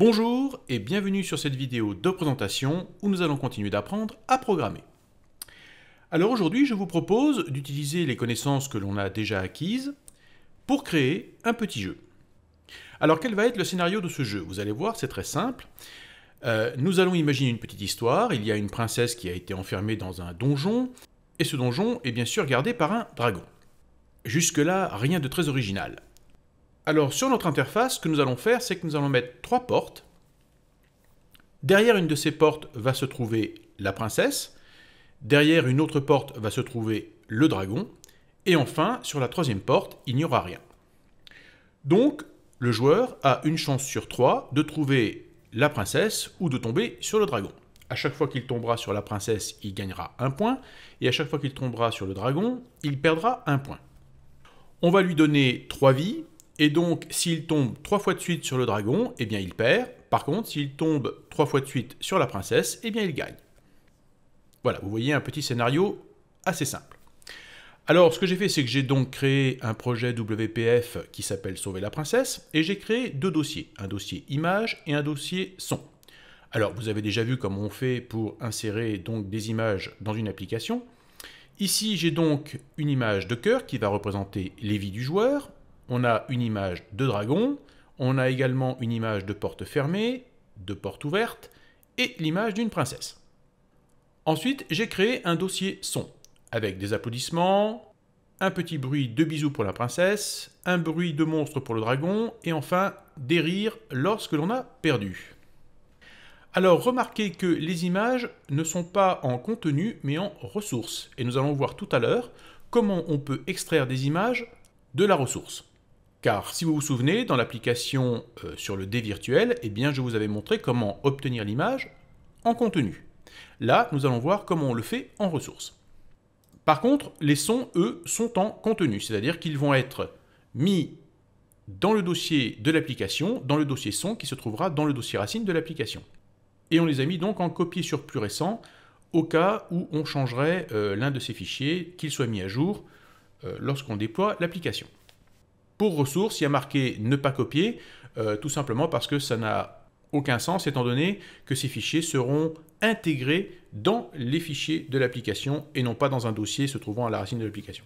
Bonjour et bienvenue sur cette vidéo de présentation où nous allons continuer d'apprendre à programmer. Alors aujourd'hui, je vous propose d'utiliser les connaissances que l'on a déjà acquises pour créer un petit jeu. Alors quel va être le scénario de ce jeu? Vous allez voir, c'est très simple. Nous allons imaginer une petite histoire. Il y a une princesse qui a été enfermée dans un donjon et ce donjon est bien sûr gardé par un dragon. Jusque-là, rien de très original. Alors sur notre interface, ce que nous allons faire, c'est que nous allons mettre 3 portes. Derrière une de ces portes va se trouver la princesse. Derrière une autre porte va se trouver le dragon. Et enfin, sur la troisième porte, il n'y aura rien. Donc, le joueur a une chance sur 3 de trouver la princesse ou de tomber sur le dragon. À chaque fois qu'il tombera sur la princesse, il gagnera 1 point. Et à chaque fois qu'il tombera sur le dragon, il perdra 1 point. On va lui donner 3 vies. Et donc, s'il tombe 3 fois de suite sur le dragon, eh bien il perd. Par contre, s'il tombe 3 fois de suite sur la princesse, eh bien il gagne. Voilà, vous voyez un petit scénario assez simple. Alors, ce que j'ai fait, c'est que j'ai donc créé un projet WPF qui s'appelle Sauver la princesse, et j'ai créé 2 dossiers, un dossier image et un dossier son. Alors, vous avez déjà vu comment on fait pour insérer donc des images dans une application. Ici, j'ai donc une image de cœur qui va représenter les vies du joueur. On a une image de dragon, on a également une image de porte fermée, de porte ouverte, et l'image d'une princesse. Ensuite, j'ai créé un dossier son, avec des applaudissements, un petit bruit de bisous pour la princesse, un bruit de monstre pour le dragon, et enfin des rires lorsque l'on a perdu. Alors remarquez que les images ne sont pas en contenu, mais en ressources, et nous allons voir tout à l'heure comment on peut extraire des images de la ressource. Car si vous vous souvenez, dans l'application sur le dé virtuel, eh bien, je vous avais montré comment obtenir l'image en contenu. Là, nous allons voir comment on le fait en ressources. Par contre, les sons, eux, sont en contenu, c'est-à-dire qu'ils vont être mis dans le dossier de l'application, dans le dossier son qui se trouvera dans le dossier racine de l'application. Et on les a mis donc en copier sur plus récent, au cas où on changerait l'un de ces fichiers, qu'il soit mis à jour lorsqu'on déploie l'application. Pour ressources, il y a marqué ne pas copier, tout simplement parce que ça n'a aucun sens, étant donné que ces fichiers seront intégrés dans les fichiers de l'application et non pas dans un dossier se trouvant à la racine de l'application.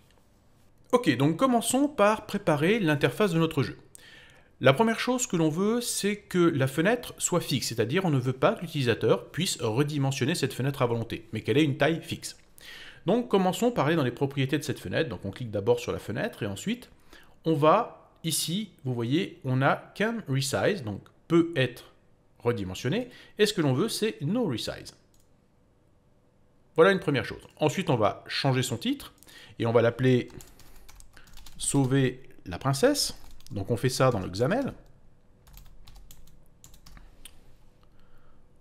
Ok, donc commençons par préparer l'interface de notre jeu. La première chose que l'on veut, c'est que la fenêtre soit fixe, c'est-à-dire on ne veut pas que l'utilisateur puisse redimensionner cette fenêtre à volonté, mais qu'elle ait une taille fixe. Donc commençons par aller dans les propriétés de cette fenêtre, donc on clique d'abord sur la fenêtre et ensuite on va, ici, vous voyez, on a can resize, donc peut être redimensionné, et ce que l'on veut, c'est no resize. Voilà une première chose. Ensuite, on va changer son titre, et on va l'appeler Sauver la princesse. Donc on fait ça dans le XAML.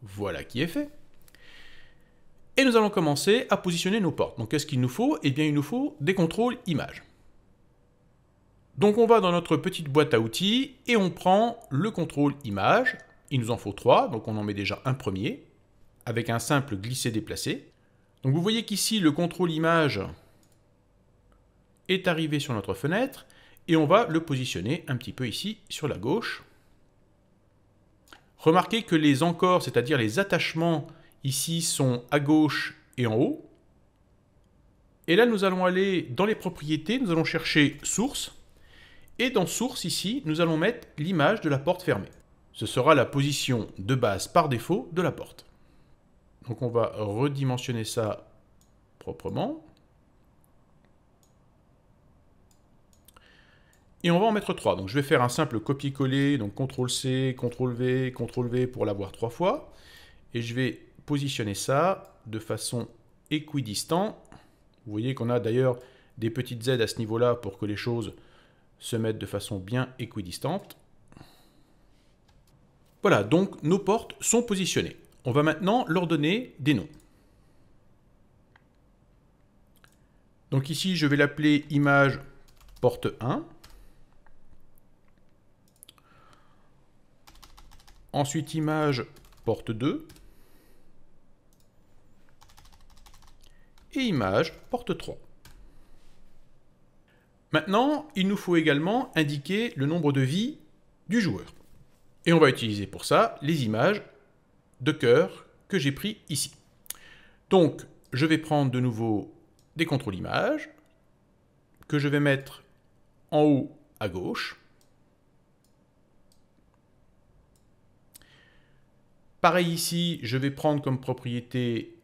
Voilà qui est fait. Et nous allons commencer à positionner nos portes. Donc qu'est-ce qu'il nous faut? Eh bien, il nous faut des contrôles images. Donc on va dans notre petite boîte à outils et on prend le contrôle image. Il nous en faut 3, donc on en met déjà un premier, avec un simple glisser-déplacer. Donc vous voyez qu'ici le contrôle image est arrivé sur notre fenêtre et on va le positionner un petit peu ici sur la gauche. Remarquez que les encores, c'est-à-dire les attachements ici sont à gauche et en haut. Et là nous allons aller dans les propriétés, nous allons chercher source. Et dans source, ici, nous allons mettre l'image de la porte fermée. Ce sera la position de base par défaut de la porte. Donc on va redimensionner ça proprement. Et on va en mettre 3. Donc je vais faire un simple copier-coller, donc CTRL-C, CTRL-V, CTRL-V pour l'avoir 3 fois. Et je vais positionner ça de façon équidistante. Vous voyez qu'on a d'ailleurs des petites Z à ce niveau-là pour que les choses se mettre de façon bien équidistante. Voilà, donc nos portes sont positionnées. On va maintenant leur donner des noms. Donc ici, je vais l'appeler image porte 1. Ensuite, image porte 2. Et image porte 3. Maintenant, il nous faut également indiquer le nombre de vies du joueur. Et on va utiliser pour ça les images de cœur que j'ai pris ici. Donc, je vais prendre de nouveau des contrôles images que je vais mettre en haut à gauche. Pareil ici, je vais prendre comme propriété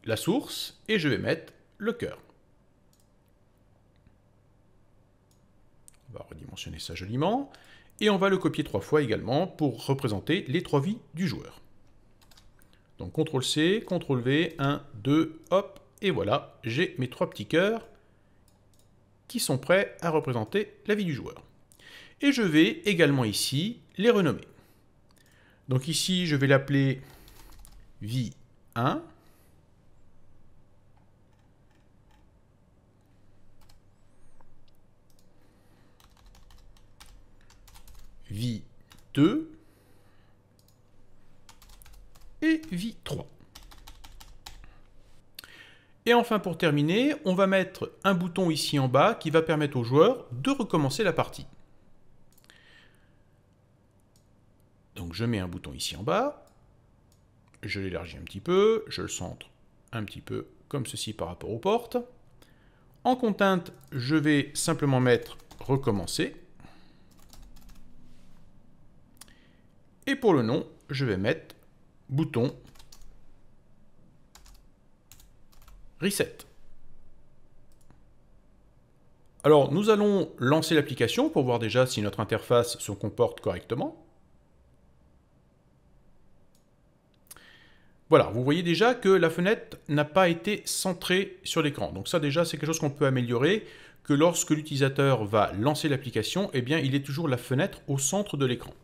la source et je vais mettre le cœur. On va redimensionner ça joliment. Et on va le copier 3 fois également pour représenter les 3 vies du joueur. Donc CTRL-C, CTRL-V, 1, 2, hop, et voilà, j'ai mes 3 petits cœurs qui sont prêts à représenter la vie du joueur. Et je vais également ici les renommer. Donc ici, je vais l'appeler vie 1. Vie 2 et vie 3. Et enfin pour terminer, on va mettre un bouton ici en bas qui va permettre au joueur de recommencer la partie. Donc je mets un bouton ici en bas, je l'élargis un petit peu, je le centre un petit peu comme ceci par rapport aux portes. En contrainte, je vais simplement mettre recommencer. Et pour le nom, je vais mettre bouton reset. Alors, nous allons lancer l'application pour voir déjà si notre interface se comporte correctement. Voilà, vous voyez déjà que la fenêtre n'a pas été centrée sur l'écran. Donc ça déjà, c'est quelque chose qu'on peut améliorer, que lorsque l'utilisateur va lancer l'application, eh bien, il est toujours la fenêtre au centre de l'écran.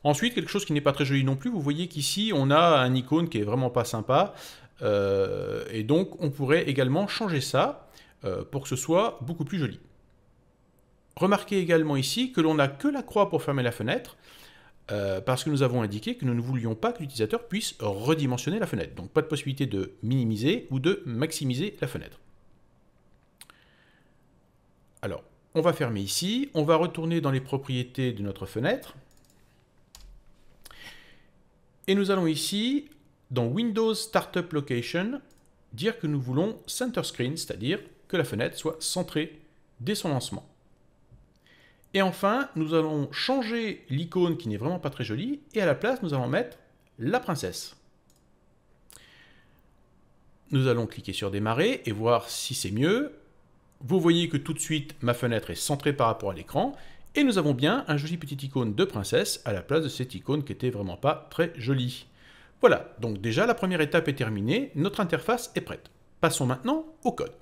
Ensuite, quelque chose qui n'est pas très joli non plus, vous voyez qu'ici, on a un icône qui est vraiment pas sympa. Et donc, on pourrait également changer ça pour que ce soit beaucoup plus joli. Remarquez également ici que l'on n'a que la croix pour fermer la fenêtre, parce que nous avons indiqué que nous ne voulions pas que l'utilisateur puisse redimensionner la fenêtre. Donc, pas de possibilité de minimiser ou de maximiser la fenêtre. Alors, on va fermer ici, on va retourner dans les propriétés de notre fenêtre. Et nous allons ici, dans Windows Startup Location, dire que nous voulons Center Screen, c'est-à-dire que la fenêtre soit centrée dès son lancement. Et enfin, nous allons changer l'icône qui n'est vraiment pas très jolie, et à la place, nous allons mettre la princesse. Nous allons cliquer sur Démarrer et voir si c'est mieux. Vous voyez que tout de suite, ma fenêtre est centrée par rapport à l'écran, et nous avons bien un joli petit icône de princesse à la place de cette icône qui était vraiment pas très jolie. Voilà, donc déjà la première étape est terminée, notre interface est prête. Passons maintenant au code.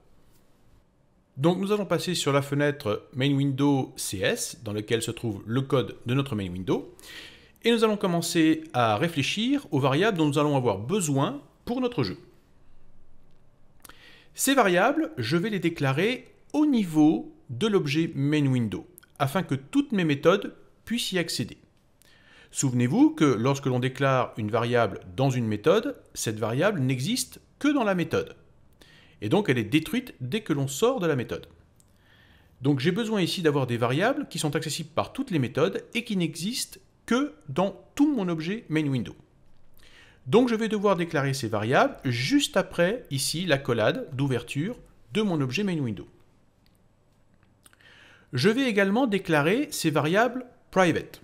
Donc nous allons passer sur la fenêtre Main Window CS, dans laquelle se trouve le code de notre Main Window, et nous allons commencer à réfléchir aux variables dont nous allons avoir besoin pour notre jeu. Ces variables, je vais les déclarer au niveau de l'objet Main Window, afin que toutes mes méthodes puissent y accéder. Souvenez-vous que lorsque l'on déclare une variable dans une méthode, cette variable n'existe que dans la méthode. Et donc elle est détruite dès que l'on sort de la méthode. Donc j'ai besoin ici d'avoir des variables qui sont accessibles par toutes les méthodes et qui n'existent que dans tout mon objet Main Window. Donc je vais devoir déclarer ces variables juste après ici l'accolade d'ouverture de mon objet Main Window. Je vais également déclarer ces variables private.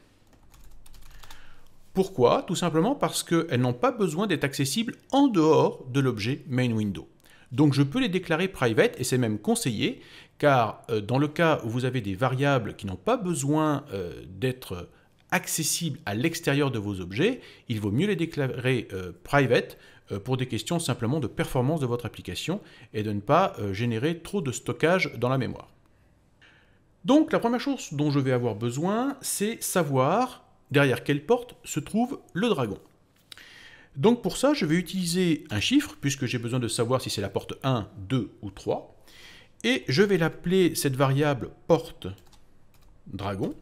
Pourquoi? Tout simplement parce qu'elles n'ont pas besoin d'être accessibles en dehors de l'objet Main Window. Donc je peux les déclarer private, et c'est même conseillé, car dans le cas où vous avez des variables qui n'ont pas besoin d'être accessibles à l'extérieur de vos objets, il vaut mieux les déclarer private pour des questions simplement de performance de votre application et de ne pas générer trop de stockage dans la mémoire. Donc la première chose dont je vais avoir besoin, c'est savoir derrière quelle porte se trouve le dragon. Donc pour ça, je vais utiliser un chiffre, puisque j'ai besoin de savoir si c'est la porte 1, 2 ou 3, et je vais l'appeler cette variable porte dragon,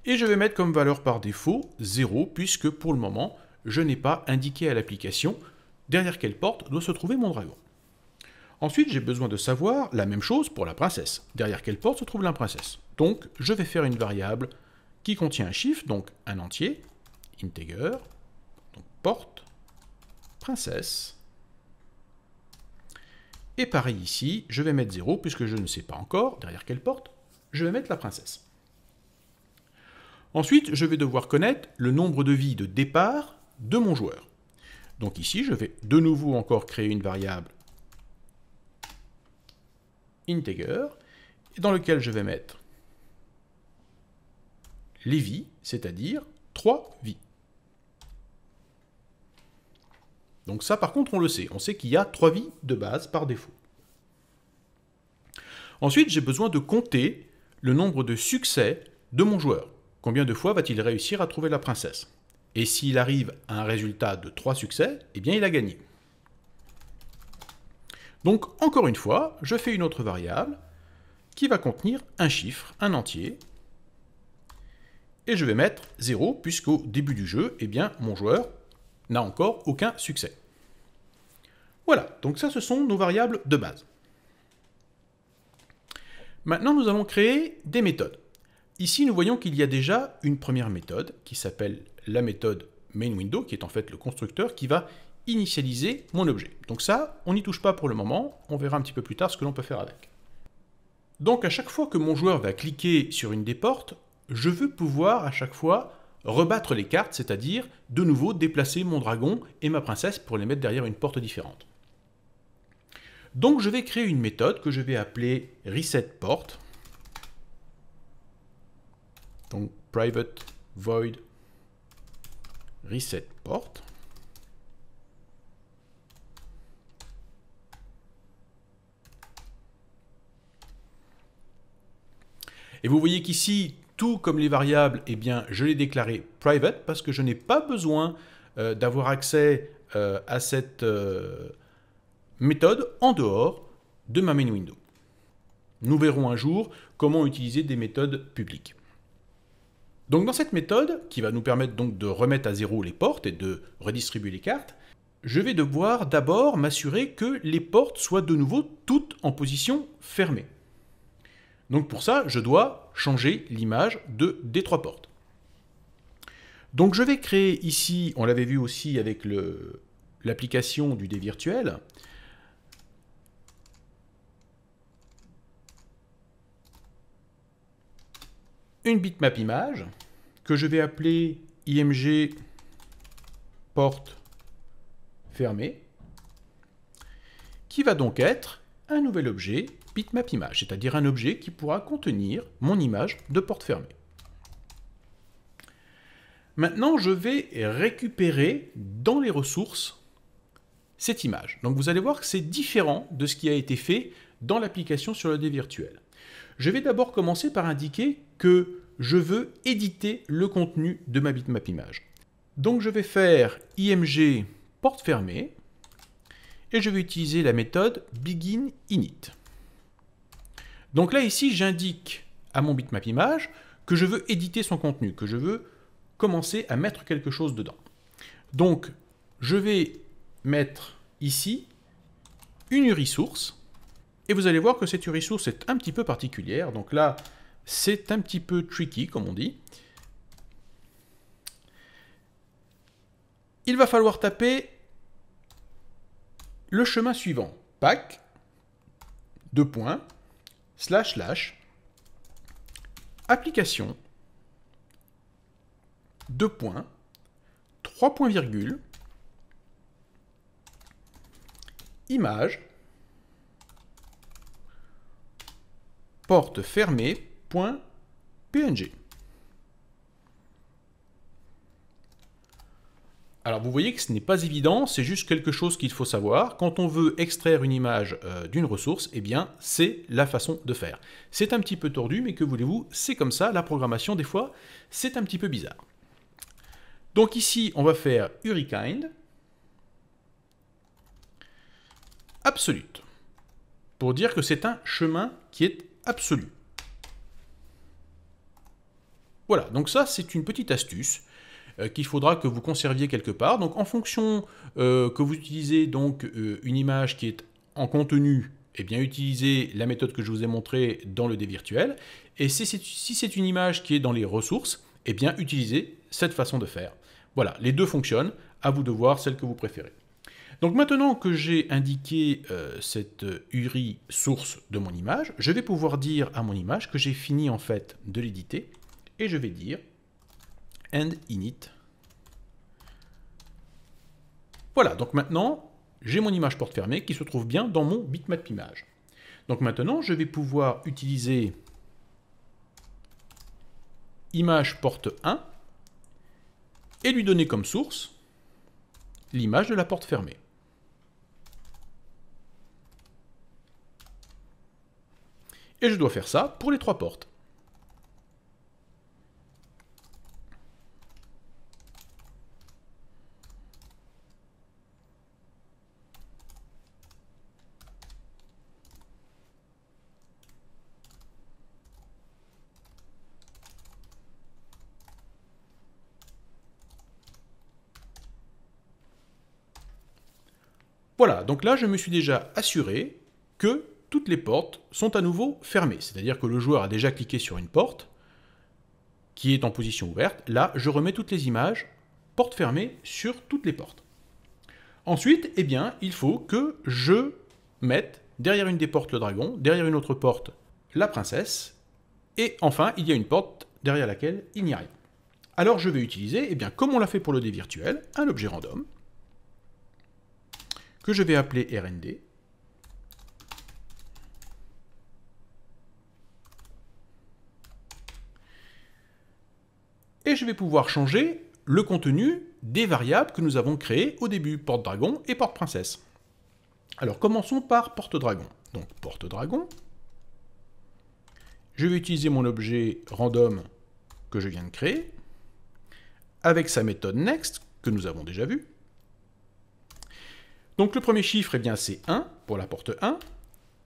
et je vais mettre comme valeur par défaut 0, puisque pour le moment, je n'ai pas indiqué à l'application derrière quelle porte doit se trouver mon dragon. Ensuite, j'ai besoin de savoir la même chose pour la princesse. Derrière quelle porte se trouve la princesse? Donc, je vais faire une variable qui contient un chiffre, donc un entier, integer, donc porte, princesse. Et pareil ici, je vais mettre 0, puisque je ne sais pas encore derrière quelle porte, je vais mettre la princesse. Ensuite, je vais devoir connaître le nombre de vies de départ de mon joueur. Donc ici, je vais de nouveau encore créer une variable integer, dans lequel je vais mettre les vies, c'est-à-dire 3 vies. Donc ça, par contre, on sait qu'il y a 3 vies de base par défaut. Ensuite, j'ai besoin de compter le nombre de succès de mon joueur. Combien de fois va-t-il réussir à trouver la princesse? Et s'il arrive à un résultat de 3 succès, eh bien il a gagné. Donc, encore une fois, je fais une autre variable qui va contenir un chiffre, un entier, et je vais mettre 0, puisqu'au début du jeu, eh bien, mon joueur n'a encore aucun succès. Voilà, donc ça, ce sont nos variables de base. Maintenant, nous allons créer des méthodes. Ici, nous voyons qu'il y a déjà une première méthode qui s'appelle la méthode mainWindow, qui est en fait le constructeur qui va initialiser mon objet. Donc ça, on n'y touche pas pour le moment, on verra un petit peu plus tard ce que l'on peut faire avec. Donc à chaque fois que mon joueur va cliquer sur une des portes, je veux pouvoir à chaque fois rebattre les cartes, c'est-à-dire de nouveau déplacer mon dragon et ma princesse pour les mettre derrière une porte différente. Donc je vais créer une méthode que je vais appeler resetPort. Donc private void resetPort. Et vous voyez qu'ici, tout comme les variables, eh bien, je l'ai déclaré private parce que je n'ai pas besoin d'avoir accès à cette méthode en dehors de ma main window. Nous verrons un jour comment utiliser des méthodes publiques. Donc dans cette méthode, qui va nous permettre donc de remettre à zéro les portes et de redistribuer les cartes, je vais devoir d'abord m'assurer que les portes soient de nouveau toutes en position fermée. Donc pour ça, je dois changer l'image des 3 portes. Donc je vais créer ici, on l'avait vu aussi avec l'application du dé virtuel, une bitmap image que je vais appeler img porte fermée, qui va donc être un nouvel objet bitmap image, c'est-à-dire un objet qui pourra contenir mon image de porte fermée. Maintenant, je vais récupérer dans les ressources cette image. Donc vous allez voir que c'est différent de ce qui a été fait dans l'application sur le dé virtuel. Je vais d'abord commencer par indiquer que je veux éditer le contenu de ma bitmap image. Donc je vais faire img porte fermée et je vais utiliser la méthode beginInit. Donc là, ici, j'indique à mon bitmap image que je veux éditer son contenu, que je veux commencer à mettre quelque chose dedans. Donc, je vais mettre ici une URI source, et vous allez voir que cette URI source est un petit peu particulière. Donc là, c'est un petit peu tricky, comme on dit. Il va falloir taper le chemin suivant, pack, // application, 3 points virgule, image, porte fermée, .png. Alors vous voyez que ce n'est pas évident, c'est juste quelque chose qu'il faut savoir. Quand on veut extraire une image d'une ressource, eh bien c'est la façon de faire. C'est un petit peu tordu, mais que voulez-vous, c'est comme ça, la programmation des fois, c'est un petit peu bizarre. Donc ici, on va faire URIKInd absolute, pour dire que c'est un chemin qui est absolu. Voilà, donc ça c'est une petite astuce qu'il faudra que vous conserviez quelque part. Donc en fonction que vous utilisez donc une image qui est en contenu, eh bien utilisez la méthode que je vous ai montrée dans le dé virtuel. Et si c'est une image qui est dans les ressources, eh bien utilisez cette façon de faire. Voilà, les deux fonctionnent, à vous de voir celle que vous préférez. Donc maintenant que j'ai indiqué cette URI source de mon image, je vais pouvoir dire à mon image que j'ai fini en fait de l'éditer, et je vais dire end init. Voilà, donc maintenant, j'ai mon image porte fermée qui se trouve bien dans mon bitmap image. Donc maintenant, je vais pouvoir utiliser image porte 1 et lui donner comme source l'image de la porte fermée. Et je dois faire ça pour les 3 portes. Voilà, donc là, je me suis déjà assuré que toutes les portes sont à nouveau fermées. C'est-à-dire que le joueur a déjà cliqué sur une porte qui est en position ouverte. Là, je remets toutes les images, portes fermées, sur toutes les portes. Ensuite, eh bien, il faut que je mette derrière une des portes le dragon, derrière une autre porte la princesse, et enfin, il y a une porte derrière laquelle il n'y a rien. Alors, je vais utiliser, eh bien, comme on l'a fait pour le dé virtuel, un objet random, que je vais appeler RND. Et je vais pouvoir changer le contenu des variables que nous avons créées au début, porte dragon et porte princesse. Alors commençons par porte dragon. Donc porte dragon. Je vais utiliser mon objet random que je viens de créer, avec sa méthode next, que nous avons déjà vue. Donc le premier chiffre, eh bien, c'est 1 pour la porte 1,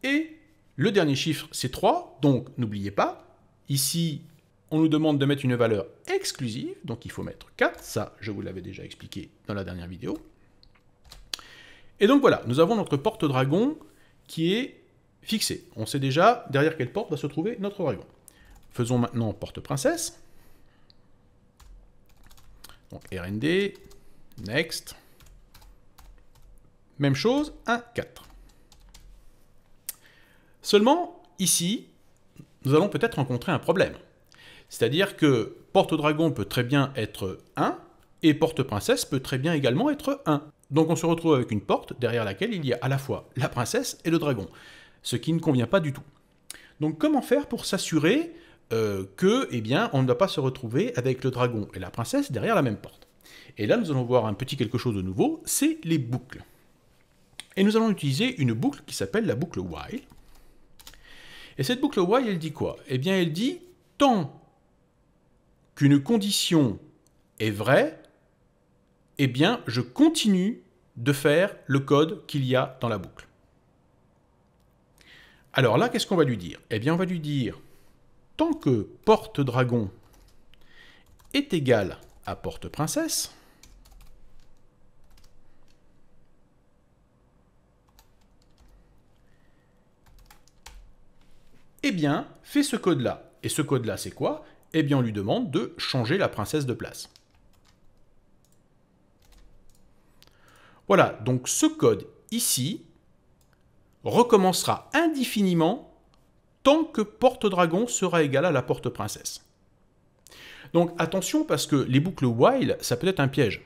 et le dernier chiffre, c'est 3, donc n'oubliez pas, ici, on nous demande de mettre une valeur exclusive, donc il faut mettre 4, ça, je vous l'avais déjà expliqué dans la dernière vidéo. Et donc voilà, nous avons notre porte dragon qui est fixée. On sait déjà derrière quelle porte va se trouver notre dragon. Faisons maintenant porte princesse. Donc RND, next. Même chose, 1, 4. Seulement, ici, nous allons peut-être rencontrer un problème. C'est-à-dire que porte dragon peut très bien être 1, et porte princesse peut très bien également être 1. Donc on se retrouve avec une porte derrière laquelle il y a à la fois la princesse et le dragon, ce qui ne convient pas du tout. Donc comment faire pour s'assurer que, eh bien, on ne va pas se retrouver avec le dragon et la princesse derrière la même porte? Et là, nous allons voir un petit quelque chose de nouveau, c'est les boucles. Et nous allons utiliser une boucle qui s'appelle la boucle while. Et cette boucle while, elle dit quoi? Eh bien, elle dit tant qu'une condition est vraie, eh bien, je continue de faire le code qu'il y a dans la boucle. Alors là, qu'est-ce qu'on va lui dire? Eh bien, on va lui dire tant que porte dragon est égal à porte princesse, eh bien, fais ce code-là. Et ce code-là, c'est quoi? Eh bien, on lui demande de changer la princesse de place. Voilà, donc ce code ici recommencera indéfiniment tant que porte dragon sera égal à la porte princesse. Donc attention parce que les boucles while, ça peut être un piège.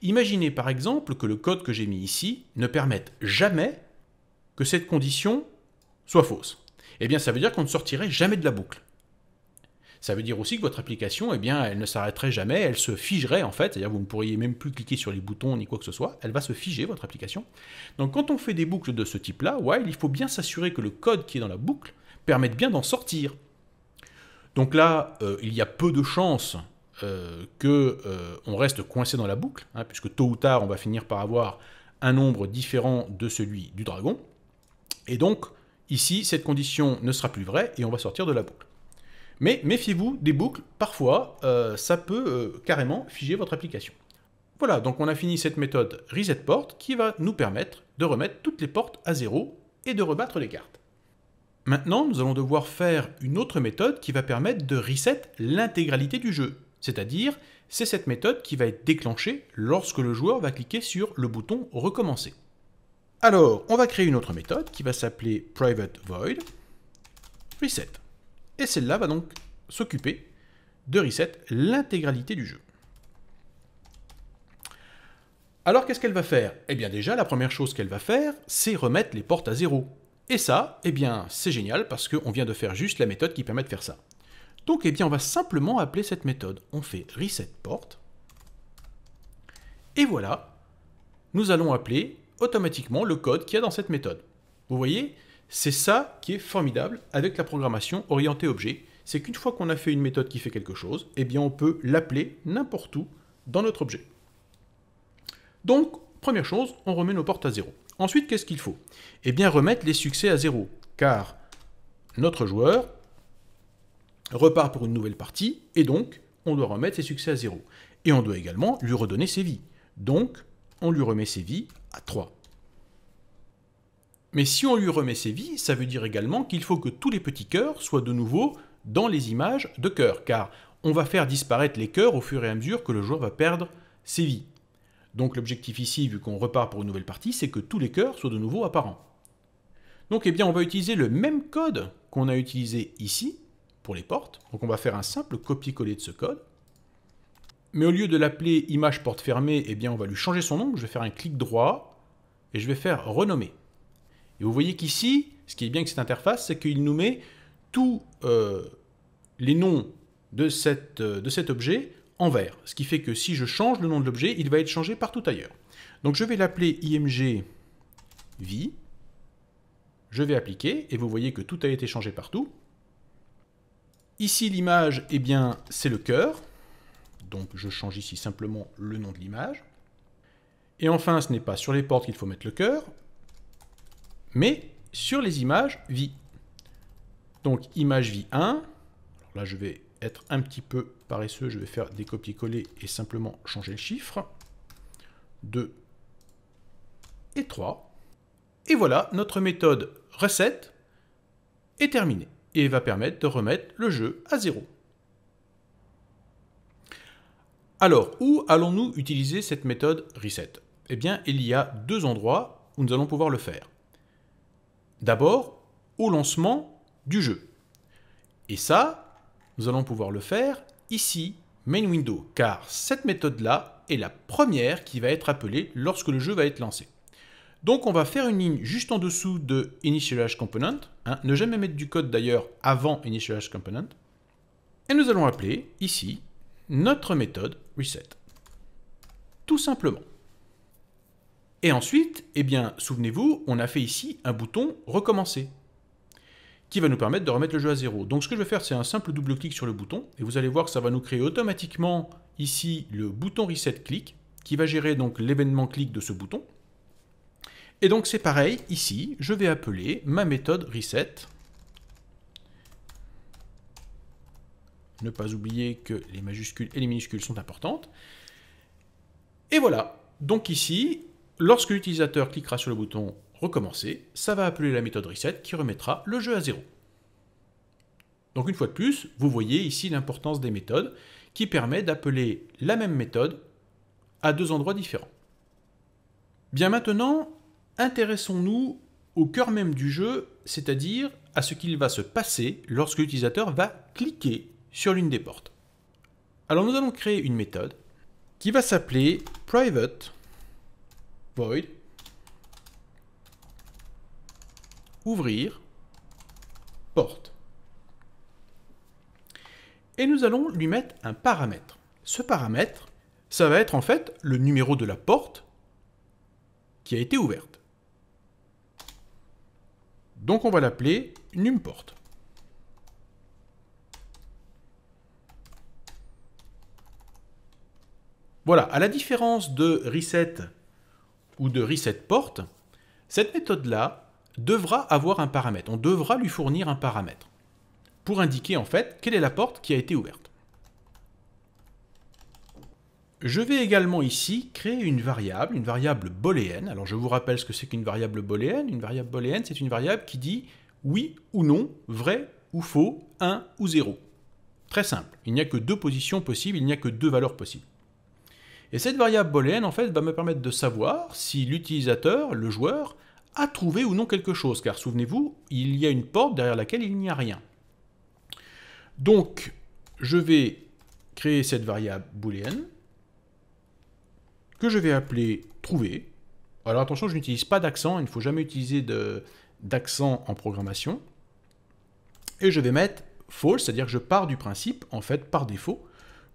Imaginez par exemple que le code que j'ai mis ici ne permette jamais que cette condition soit fausse. Eh bien, ça veut dire qu'on ne sortirait jamais de la boucle. Ça veut dire aussi que votre application, eh bien, elle ne s'arrêterait jamais, elle se figerait en fait, c'est-à-dire que vous ne pourriez même plus cliquer sur les boutons ni quoi que ce soit, elle va se figer, votre application. Donc quand on fait des boucles de ce type-là, while, il faut bien s'assurer que le code qui est dans la boucle permette bien d'en sortir. Donc là, il y a peu de chances qu'on reste coincé dans la boucle, hein, puisque tôt ou tard, on va finir par avoir un nombre différent de celui du dragon. Et donc, ici, cette condition ne sera plus vraie et on va sortir de la boucle. Mais méfiez-vous des boucles, parfois, ça peut carrément figer votre application. Voilà, donc on a fini cette méthode resetPort qui va nous permettre de remettre toutes les portes à 0 et de rebattre les cartes. Maintenant, nous allons devoir faire une autre méthode qui va permettre de reset l'intégralité du jeu. C'est-à-dire, c'est cette méthode qui va être déclenchée lorsque le joueur va cliquer sur le bouton « Recommencer ». Alors, on va créer une autre méthode qui va s'appeler private void reset. Et celle-là va donc s'occuper de reset l'intégralité du jeu. Alors, qu'est-ce qu'elle va faire? Eh bien déjà, la première chose qu'elle va faire, c'est remettre les portes à 0. Et ça, eh bien, c'est génial parce qu'on vient de faire juste la méthode qui permet de faire ça. Donc, eh bien, on va simplement appeler cette méthode. On fait reset porte. Et voilà, nous allons appeler automatiquement le code qu'il y a dans cette méthode. Vous voyez, c'est ça qui est formidable avec la programmation orientée objet. C'est qu'une fois qu'on a fait une méthode qui fait quelque chose, eh bien, on peut l'appeler n'importe où dans notre objet. Donc, première chose, on remet nos portes à 0. Ensuite, qu'est-ce qu'il faut? Eh bien, remettre les succès à 0, car notre joueur repart pour une nouvelle partie, et donc, on doit remettre ses succès à 0. Et on doit également lui redonner ses vies. Donc, on lui remet ses vies à 3. Mais si on lui remet ses vies, ça veut dire également qu'il faut que tous les petits cœurs soient de nouveau dans les images de cœurs, car on va faire disparaître les cœurs au fur et à mesure que le joueur va perdre ses vies. Donc l'objectif ici, vu qu'on repart pour une nouvelle partie, c'est que tous les cœurs soient de nouveau apparents. Donc eh bien, on va utiliser le même code qu'on a utilisé ici, pour les portes. Donc on va faire un simple copier-coller de ce code. Mais au lieu de l'appeler image porte fermée, eh bien on va lui changer son nom. Je vais faire un clic droit et je vais faire renommer. Et vous voyez qu'ici, ce qui est bien avec cette interface, c'est qu'il nous met tous les noms de cet objet en vert. Ce qui fait que si je change le nom de l'objet, il va être changé partout ailleurs. Donc je vais l'appeler img vie. Je vais appliquer et vous voyez que tout a été changé partout. Ici, l'image, eh bien, c'est le cœur. Donc je change ici simplement le nom de l'image. Et enfin, ce n'est pas sur les portes qu'il faut mettre le cœur, mais sur les images vie. Donc image vie 1. Alors là, je vais être un petit peu paresseux, je vais faire des copier-coller et simplement changer le chiffre. 2 et 3. Et voilà, notre méthode reset est terminée et va permettre de remettre le jeu à 0. Alors, où allons-nous utiliser cette méthode reset? Eh bien, il y a deux endroits où nous allons pouvoir le faire. D'abord, au lancement du jeu. Et ça, nous allons pouvoir le faire ici, main window, car cette méthode-là est la première qui va être appelée lorsque le jeu va être lancé. Donc on va faire une ligne juste en dessous de initialize component, ne jamais mettre du code d'ailleurs avant initialize component, et nous allons appeler ici notre méthode reset. Tout simplement. Et ensuite, eh bien, souvenez-vous, on a fait ici un bouton recommencer, qui va nous permettre de remettre le jeu à 0. Donc ce que je vais faire, c'est un simple double-clic sur le bouton, et vous allez voir que ça va nous créer automatiquement ici le bouton reset click, qui va gérer donc l'événement clic de ce bouton. Et donc c'est pareil, ici, je vais appeler ma méthode reset. Ne pas oublier que les majuscules et les minuscules sont importantes. Et voilà, donc ici, lorsque l'utilisateur cliquera sur le bouton recommencer, ça va appeler la méthode reset qui remettra le jeu à 0. Donc une fois de plus, vous voyez ici l'importance des méthodes qui permet d'appeler la même méthode à deux endroits différents. Bien maintenant, intéressons-nous au cœur même du jeu, c'est-à-dire à ce qu'il va se passer lorsque l'utilisateur va cliquer sur l'une des portes. Alors nous allons créer une méthode qui va s'appeler private void ouvrir porte. Et nous allons lui mettre un paramètre. Ce paramètre, ça va être en fait le numéro de la porte qui a été ouverte. Donc on va l'appeler numport. Voilà, à la différence de reset ou de reset porte, cette méthode-là devra avoir un paramètre. On devra lui fournir un paramètre pour indiquer en fait quelle est la porte qui a été ouverte. Je vais également ici créer une variable booléenne. Alors je vous rappelle ce que c'est qu'une variable booléenne. Une variable booléenne, c'est une variable qui dit oui ou non, vrai ou faux, 1 ou 0. Très simple, il n'y a que deux positions possibles, il n'y a que deux valeurs possibles. Et cette variable booléenne, en fait, va me permettre de savoir si l'utilisateur, le joueur, a trouvé ou non quelque chose, car souvenez-vous, il y a une porte derrière laquelle il n'y a rien. Donc, je vais créer cette variable booléenne, que je vais appeler trouver. Alors attention, je n'utilise pas d'accent, il ne faut jamais utiliser d'accent en programmation. Et je vais mettre false, c'est-à-dire que je pars du principe, en fait, par défaut,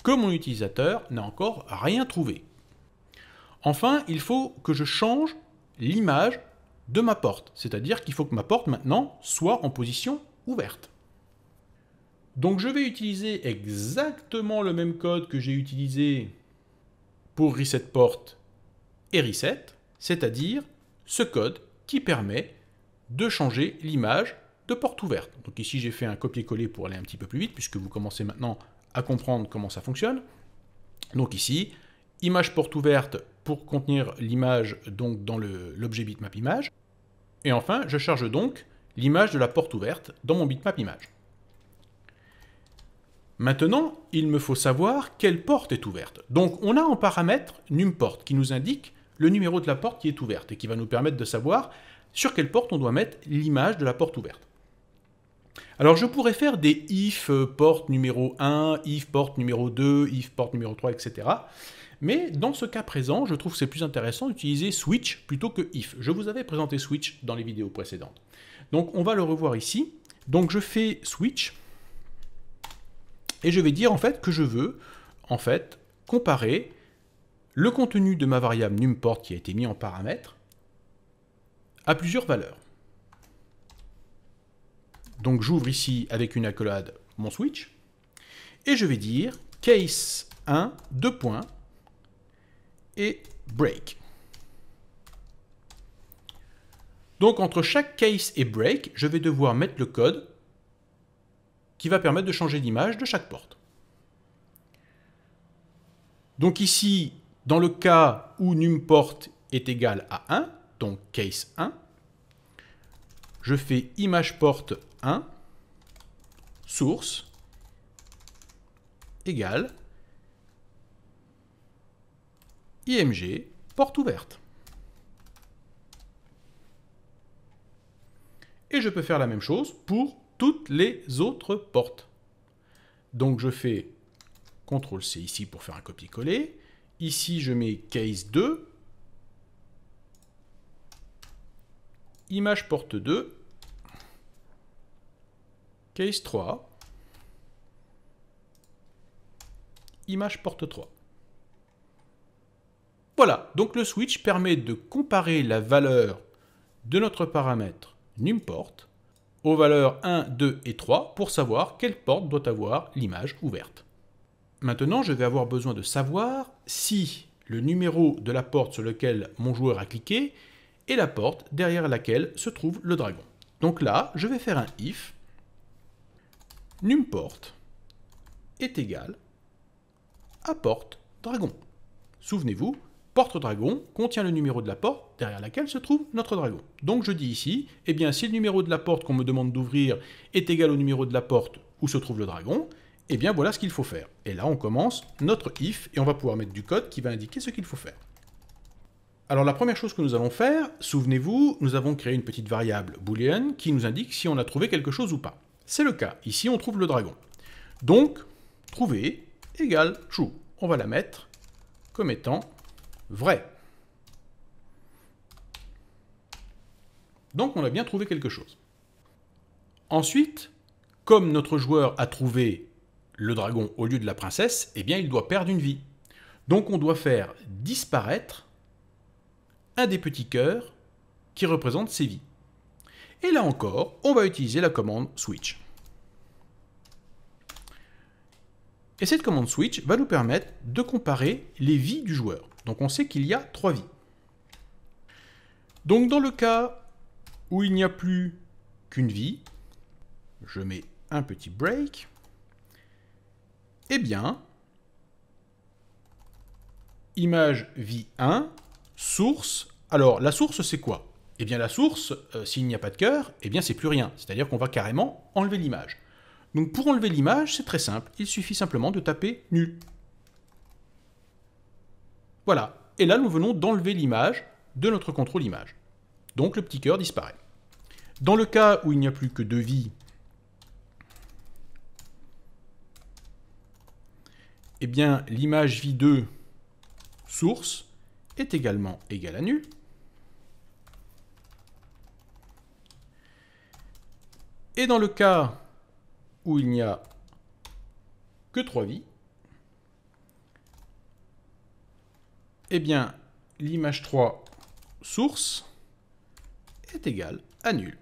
que mon utilisateur n'a encore rien trouvé. Enfin, il faut que je change l'image de ma porte, c'est-à-dire qu'il faut que ma porte maintenant soit en position ouverte. Donc je vais utiliser exactement le même code que j'ai utilisé pour reset porte et reset, c'est-à-dire ce code qui permet de changer l'image de porte ouverte. Donc ici j'ai fait un copier-coller pour aller un petit peu plus vite, puisque vous commencez maintenant à comprendre comment ça fonctionne. Donc ici, image porte ouverte pour contenir l'image donc dans l'objet bitmap image. Et enfin, je charge donc l'image de la porte ouverte dans mon bitmap image. Maintenant, il me faut savoir quelle porte est ouverte. Donc on a en paramètre numPort qui nous indique le numéro de la porte qui est ouverte et qui va nous permettre de savoir sur quelle porte on doit mettre l'image de la porte ouverte. Alors je pourrais faire des if porte numéro 1, if porte numéro 2, if porte numéro 3, etc. Mais dans ce cas présent, je trouve que c'est plus intéressant d'utiliser switch plutôt que if. Je vous avais présenté switch dans les vidéos précédentes. Donc on va le revoir ici. Donc je fais switch et je vais dire en fait que je veux en fait comparer le contenu de ma variable numPort qui a été mis en paramètre à plusieurs valeurs. Donc j'ouvre ici avec une accolade mon switch, et je vais dire case 1, 2 points, et break. Donc entre chaque case et break, je vais devoir mettre le code qui va permettre de changer l'image de chaque porte. Donc ici, dans le cas où numPort est égal à 1, donc case 1, je fais ImagePort 1, source, égale, IMG, porte ouverte. Et je peux faire la même chose pour toutes les autres portes. Donc je fais CTRL-C ici pour faire un copier-coller. Ici, je mets case 2, image porte 2, case 3, image porte 3. Voilà, donc le switch permet de comparer la valeur de notre paramètre numPort aux valeurs 1, 2 et 3 pour savoir quelle porte doit avoir l'image ouverte. Maintenant, je vais avoir besoin de savoir si le numéro de la porte sur laquelle mon joueur a cliqué est la porte derrière laquelle se trouve le dragon. Donc là, je vais faire un if numPort est égal à porte dragon. Souvenez-vous, porte dragon contient le numéro de la porte derrière laquelle se trouve notre dragon. Donc je dis ici, eh bien si le numéro de la porte qu'on me demande d'ouvrir est égal au numéro de la porte où se trouve le dragon, eh bien voilà ce qu'il faut faire. Et là on commence notre if et on va pouvoir mettre du code qui va indiquer ce qu'il faut faire. Alors la première chose que nous allons faire, souvenez-vous, nous avons créé une petite variable booléenne qui nous indique si on a trouvé quelque chose ou pas. C'est le cas, ici on trouve le dragon. Donc, trouver égale true. On va la mettre comme étant vrai. Donc on a bien trouvé quelque chose. Ensuite, comme notre joueur a trouvé le dragon au lieu de la princesse, eh bien il doit perdre une vie. Donc on doit faire disparaître un des petits cœurs qui représente ses vies. Et là encore, on va utiliser la commande switch. Et cette commande switch va nous permettre de comparer les vies du joueur. Donc on sait qu'il y a 3 vies. Donc dans le cas où il n'y a plus qu'une vie, je mets un petit break, eh bien, image vie 1, source. Alors la source c'est quoi? Eh bien la source, s'il n'y a pas de cœur, eh bien c'est plus rien. C'est-à-dire qu'on va carrément enlever l'image. Donc pour enlever l'image, c'est très simple. Il suffit simplement de taper nul. Voilà. Et là, nous venons d'enlever l'image de notre contrôle image. Donc le petit cœur disparaît. Dans le cas où il n'y a plus que 2 vies, eh bien l'image vie2 source est également égale à nul. Et dans le cas où il n'y a que 3 vies, eh bien l'image 3 source est égale à nul.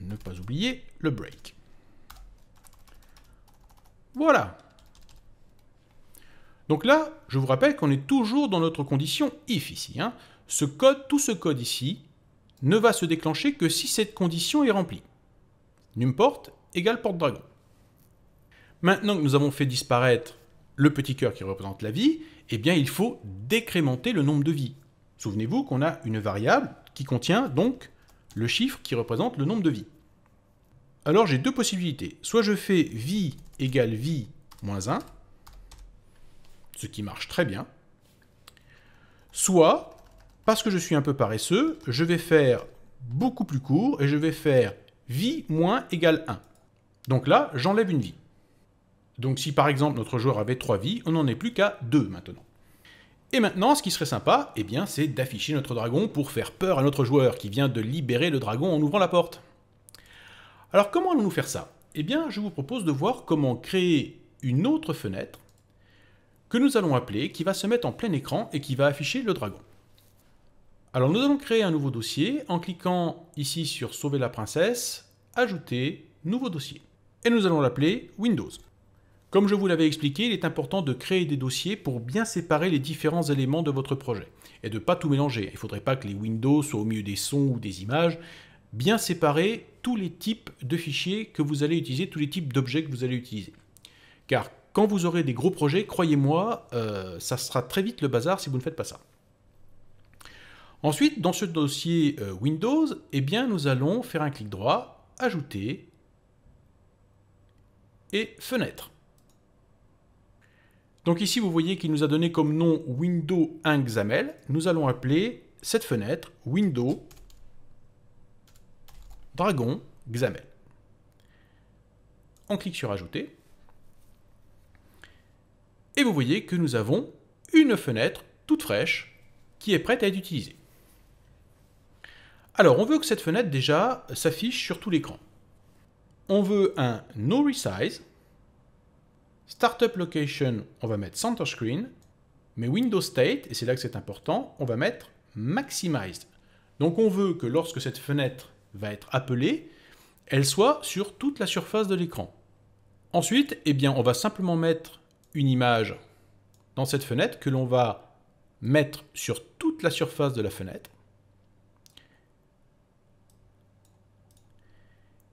Ne pas oublier le break. Voilà. Donc là, je vous rappelle qu'on est toujours dans notre condition if ici. Tout ce code ici ne va se déclencher que si cette condition est remplie. Numport égale porte-dragon. Maintenant que nous avons fait disparaître le petit cœur qui représente la vie, eh bien il faut décrémenter le nombre de vies. Souvenez-vous qu'on a une variable qui contient donc le chiffre qui représente le nombre de vies. Alors j'ai 2 possibilités. Soit je fais vie égale vie moins 1, ce qui marche très bien. Soit, parce que je suis un peu paresseux, je vais faire beaucoup plus court et je vais faire vie moins égale 1. Donc là, j'enlève une vie. Donc si par exemple notre joueur avait 3 vies, on n'en est plus qu'à 2 maintenant. Et maintenant, ce qui serait sympa, eh bien, c'est d'afficher notre dragon pour faire peur à notre joueur qui vient de libérer le dragon en ouvrant la porte. Alors comment allons-nous faire ça? Eh bien, je vous propose de voir comment créer une autre fenêtre que nous allons appeler, qui va se mettre en plein écran et qui va afficher le dragon. Alors nous allons créer un nouveau dossier en cliquant ici sur Sauver la princesse, Ajouter, Nouveau dossier. Et nous allons l'appeler Windows. Comme je vous l'avais expliqué, il est important de créer des dossiers pour bien séparer les différents éléments de votre projet et de ne pas tout mélanger. Il ne faudrait pas que les Windows soient au milieu des sons ou des images. Bien séparer tous les types de fichiers que vous allez utiliser, tous les types d'objets que vous allez utiliser. Car quand vous aurez des gros projets, croyez-moi, ça sera très vite le bazar si vous ne faites pas ça. Ensuite, dans ce dossier Windows, eh bien, nous allons faire un clic droit, Ajouter et Fenêtre. Donc ici, vous voyez qu'il nous a donné comme nom Windows 1 XAML. Nous allons appeler cette fenêtre Windows Dragon XAML. On clique sur Ajouter. Et vous voyez que nous avons une fenêtre toute fraîche qui est prête à être utilisée. Alors, on veut que cette fenêtre déjà s'affiche sur tout l'écran. On veut un No Resize. Startup Location, on va mettre Center Screen. Mais Windows State, et c'est là que c'est important, on va mettre Maximized. Donc on veut que lorsque cette fenêtre va être appelée, elle soit sur toute la surface de l'écran. Ensuite, eh bien, on va simplement mettre une image dans cette fenêtre que l'on va mettre sur toute la surface de la fenêtre.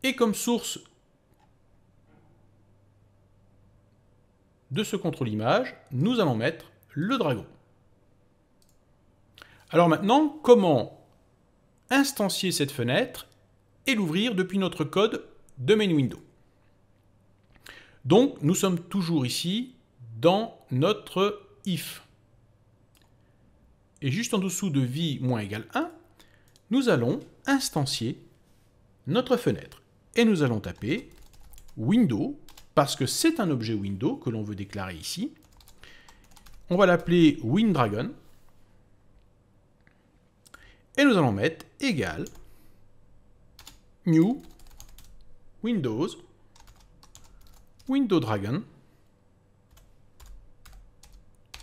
Et comme source de ce contrôle image, nous allons mettre le dragon. Alors maintenant, comment instancier cette fenêtre et l'ouvrir depuis notre code de main window? Donc, nous sommes toujours ici dans notre if. Et juste en dessous de vie moins égale 1, nous allons instancier notre fenêtre. Et nous allons taper window, parce que c'est un objet window que l'on veut déclarer ici. On va l'appeler WinDragon. Et nous allons mettre égal new Windows Dragon.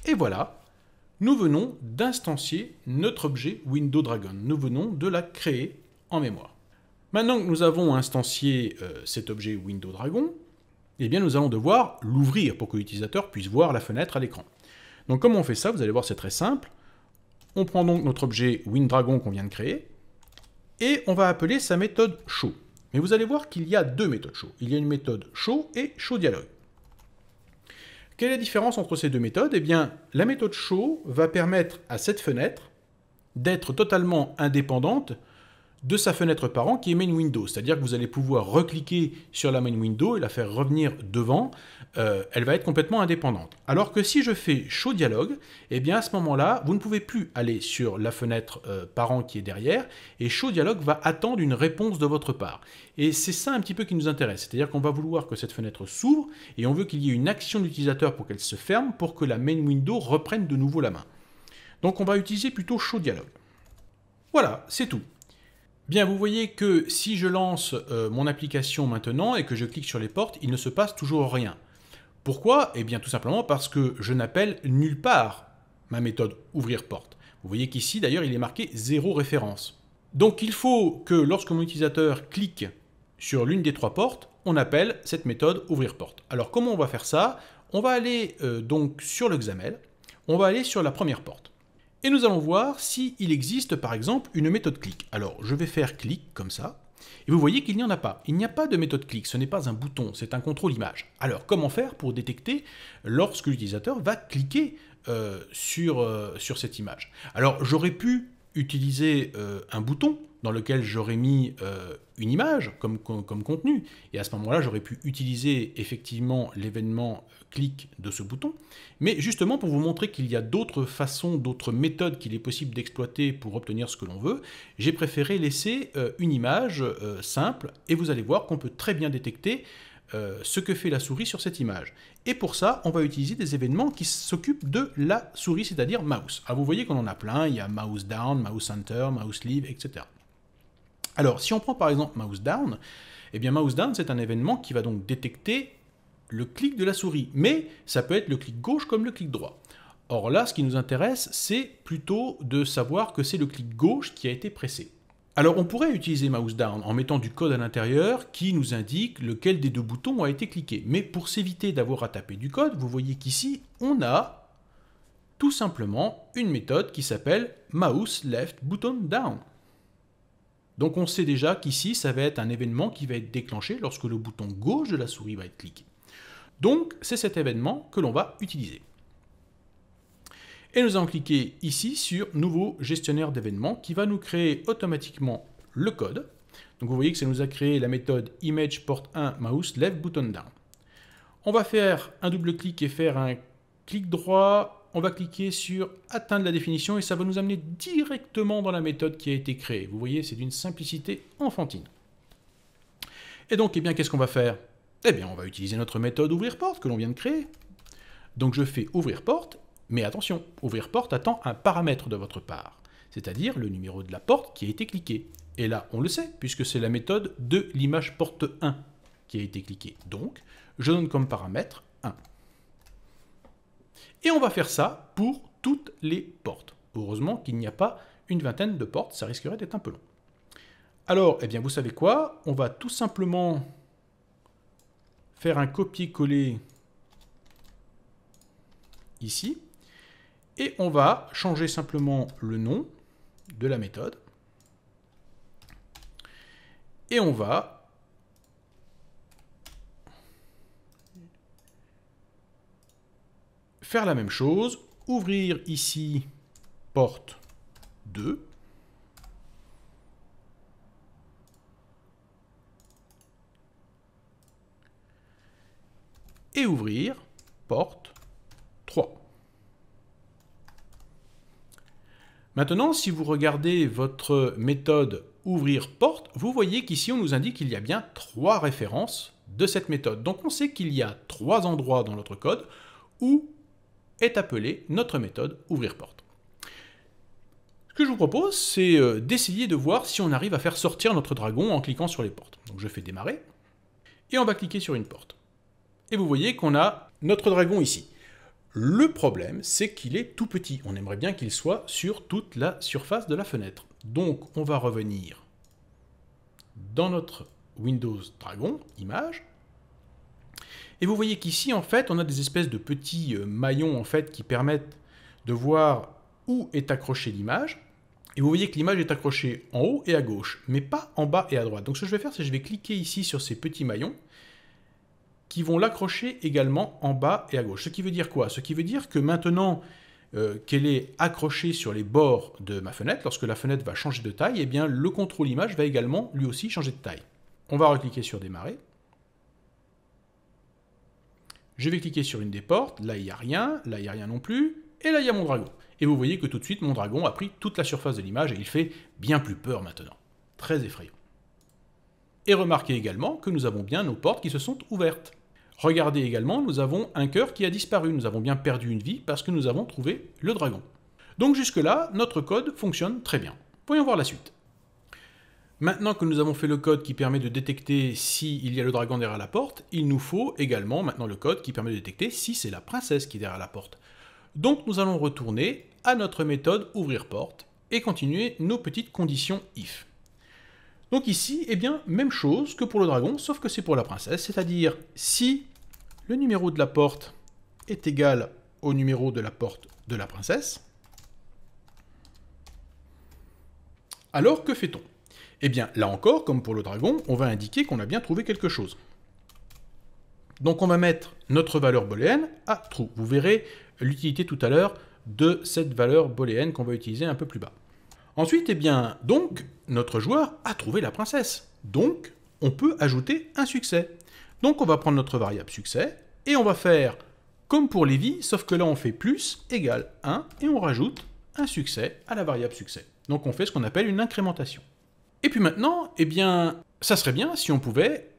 Et voilà, nous venons d'instancier notre objet Windows Dragon. Nous venons de la créer en mémoire. Maintenant que nous avons instancié cet objet Windows Dragon, eh bien nous allons devoir l'ouvrir pour que l'utilisateur puisse voir la fenêtre à l'écran. Donc comment on fait ça? Vous allez voir, c'est très simple. On prend donc notre objet WinDragon qu'on vient de créer, et on va appeler sa méthode show. Mais vous allez voir qu'il y a deux méthodes show. Il y a une méthode show et showDialog. Quelle est la différence entre ces deux méthodes? Eh bien, la méthode show va permettre à cette fenêtre d'être totalement indépendante de sa fenêtre parent qui est Main Window. C'est-à-dire que vous allez pouvoir recliquer sur la Main Window et la faire revenir devant. Elle va être complètement indépendante. Alors que si je fais Show Dialogue, eh bien à ce moment-là, vous ne pouvez plus aller sur la fenêtre parent qui est derrière, et Show Dialogue va attendre une réponse de votre part. Et c'est ça un petit peu qui nous intéresse. C'est-à-dire qu'on va vouloir que cette fenêtre s'ouvre, et on veut qu'il y ait une action d'utilisateur pour qu'elle se ferme, pour que la Main Window reprenne de nouveau la main. Donc on va utiliser plutôt Show Dialogue. Voilà, c'est tout. Bien, vous voyez que si je lance mon application maintenant et que je clique sur les portes, il ne se passe toujours rien. Pourquoi? Eh bien tout simplement parce que je n'appelle nulle part ma méthode ouvrir porte. Vous voyez qu'ici d'ailleurs il est marqué 0 référence. Donc il faut que lorsque mon utilisateur clique sur l'une des 3 portes, on appelle cette méthode ouvrir porte. Alors comment on va faire ça? On va aller donc sur le XAML, on va aller sur la première porte. Et nous allons voir s'il existe par exemple une méthode click. Alors je vais faire click comme ça, et vous voyez qu'il n'y en a pas. Il n'y a pas de méthode click, ce n'est pas un bouton, c'est un contrôle image. Alors comment faire pour détecter lorsque l'utilisateur va cliquer sur cette image? Alors j'aurais pu utiliser un bouton dans lequel j'aurais mis une image comme contenu, et à ce moment-là j'aurais pu utiliser effectivement l'événement clic de ce bouton, mais justement pour vous montrer qu'il y a d'autres façons, d'autres méthodes qu'il est possible d'exploiter pour obtenir ce que l'on veut, j'ai préféré laisser une image simple, et vous allez voir qu'on peut très bien détecter ce que fait la souris sur cette image. Et pour ça, on va utiliser des événements qui s'occupent de la souris, c'est-à-dire mouse. Alors vous voyez qu'on en a plein, il y a mouse down, mouse enter, mouse leave, etc. Alors si on prend par exemple mouse down, eh bien mouse down c'est un événement qui va donc détecter le clic de la souris, mais ça peut être le clic gauche comme le clic droit. Or là, ce qui nous intéresse, c'est plutôt de savoir que c'est le clic gauche qui a été pressé. Alors on pourrait utiliser mouse down en mettant du code à l'intérieur qui nous indique lequel des 2 boutons a été cliqué. Mais pour s'éviter d'avoir à taper du code, vous voyez qu'ici, on a tout simplement une méthode qui s'appelle mouse left button down. Donc on sait déjà qu'ici, ça va être un événement qui va être déclenché lorsque le bouton gauche de la souris va être cliqué. Donc c'est cet événement que l'on va utiliser. Et nous allons cliquer ici sur Nouveau gestionnaire d'événements qui va nous créer automatiquement le code. Donc vous voyez que ça nous a créé la méthode image port 1 mouse left button down. On va faire un double clic et faire un clic droit. On va cliquer sur atteindre la définition et ça va nous amener directement dans la méthode qui a été créée. Vous voyez, c'est d'une simplicité enfantine. Et donc, eh bien, qu'est-ce qu'on va faire? Eh bien, on va utiliser notre méthode ouvrir porte que l'on vient de créer. Donc je fais ouvrir porte. Mais attention, ouvrir porte attend un paramètre de votre part, c'est-à-dire le numéro de la porte qui a été cliquée. Et là, on le sait, puisque c'est la méthode de l'image porte 1 qui a été cliquée. Donc, je donne comme paramètre 1. Et on va faire ça pour toutes les portes. Heureusement qu'il n'y a pas une vingtaine de portes, ça risquerait d'être un peu long. Alors, eh bien, vous savez quoi? On va tout simplement faire un copier-coller ici. Et on va changer simplement le nom de la méthode. Et on va faire la même chose. Ouvrir ici porte 2. Et ouvrir porte 3. Maintenant, si vous regardez votre méthode ouvrir porte, vous voyez qu'ici on nous indique qu'il y a bien 3 références de cette méthode. Donc on sait qu'il y a 3 endroits dans notre code où est appelée notre méthode ouvrir porte. Ce que je vous propose, c'est d'essayer de voir si on arrive à faire sortir notre dragon en cliquant sur les portes. Donc je fais démarrer, et on va cliquer sur une porte. Et vous voyez qu'on a notre dragon ici. Le problème, c'est qu'il est tout petit. On aimerait bien qu'il soit sur toute la surface de la fenêtre. Donc, on va revenir dans notre Windows Dragon, image. Et vous voyez qu'ici, en fait, on a des espèces de petits maillons, en fait, qui permettent de voir où est accrochée l'image. Et vous voyez que l'image est accrochée en haut et à gauche, mais pas en bas et à droite. Donc, ce que je vais faire, c'est que je vais cliquer ici sur ces petits maillons qui vont l'accrocher également en bas et à gauche. Ce qui veut dire quoi? Ce qui veut dire que maintenant, qu'elle est accrochée sur les bords de ma fenêtre, lorsque la fenêtre va changer de taille, eh bien le contrôle image va également lui aussi changer de taille. On va recliquer sur démarrer. Je vais cliquer sur une des portes, là il n'y a rien, là il n'y a rien non plus, et là il y a mon dragon. Et vous voyez que tout de suite mon dragon a pris toute la surface de l'image et il fait bien plus peur maintenant. Très effrayant. Et remarquez également que nous avons bien nos portes qui se sont ouvertes. Regardez également, nous avons un cœur qui a disparu. Nous avons bien perdu une vie parce que nous avons trouvé le dragon. Donc jusque-là, notre code fonctionne très bien. Voyons voir la suite. Maintenant que nous avons fait le code qui permet de détecter s'il y a le dragon derrière la porte, il nous faut également maintenant le code qui permet de détecter si c'est la princesse qui est derrière la porte. Donc nous allons retourner à notre méthode ouvrir porte et continuer nos petites conditions if. Donc ici, eh bien, même chose que pour le dragon, sauf que c'est pour la princesse, c'est-à-dire si le numéro de la porte est égal au numéro de la porte de la princesse, alors que fait-on? Eh bien, là encore, comme pour le dragon, on va indiquer qu'on a bien trouvé quelque chose. Donc on va mettre notre valeur booléenne à true. Vous verrez l'utilité tout à l'heure de cette valeur booléenne qu'on va utiliser un peu plus bas. Ensuite, eh bien, donc, notre joueur a trouvé la princesse. Donc, on peut ajouter un succès. Donc, on va prendre notre variable succès, et on va faire comme pour les vies, sauf que là, on fait plus égale 1, et on rajoute un succès à la variable succès. Donc, on fait ce qu'on appelle une incrémentation. Et puis maintenant, eh bien, ça serait bien si on pouvait,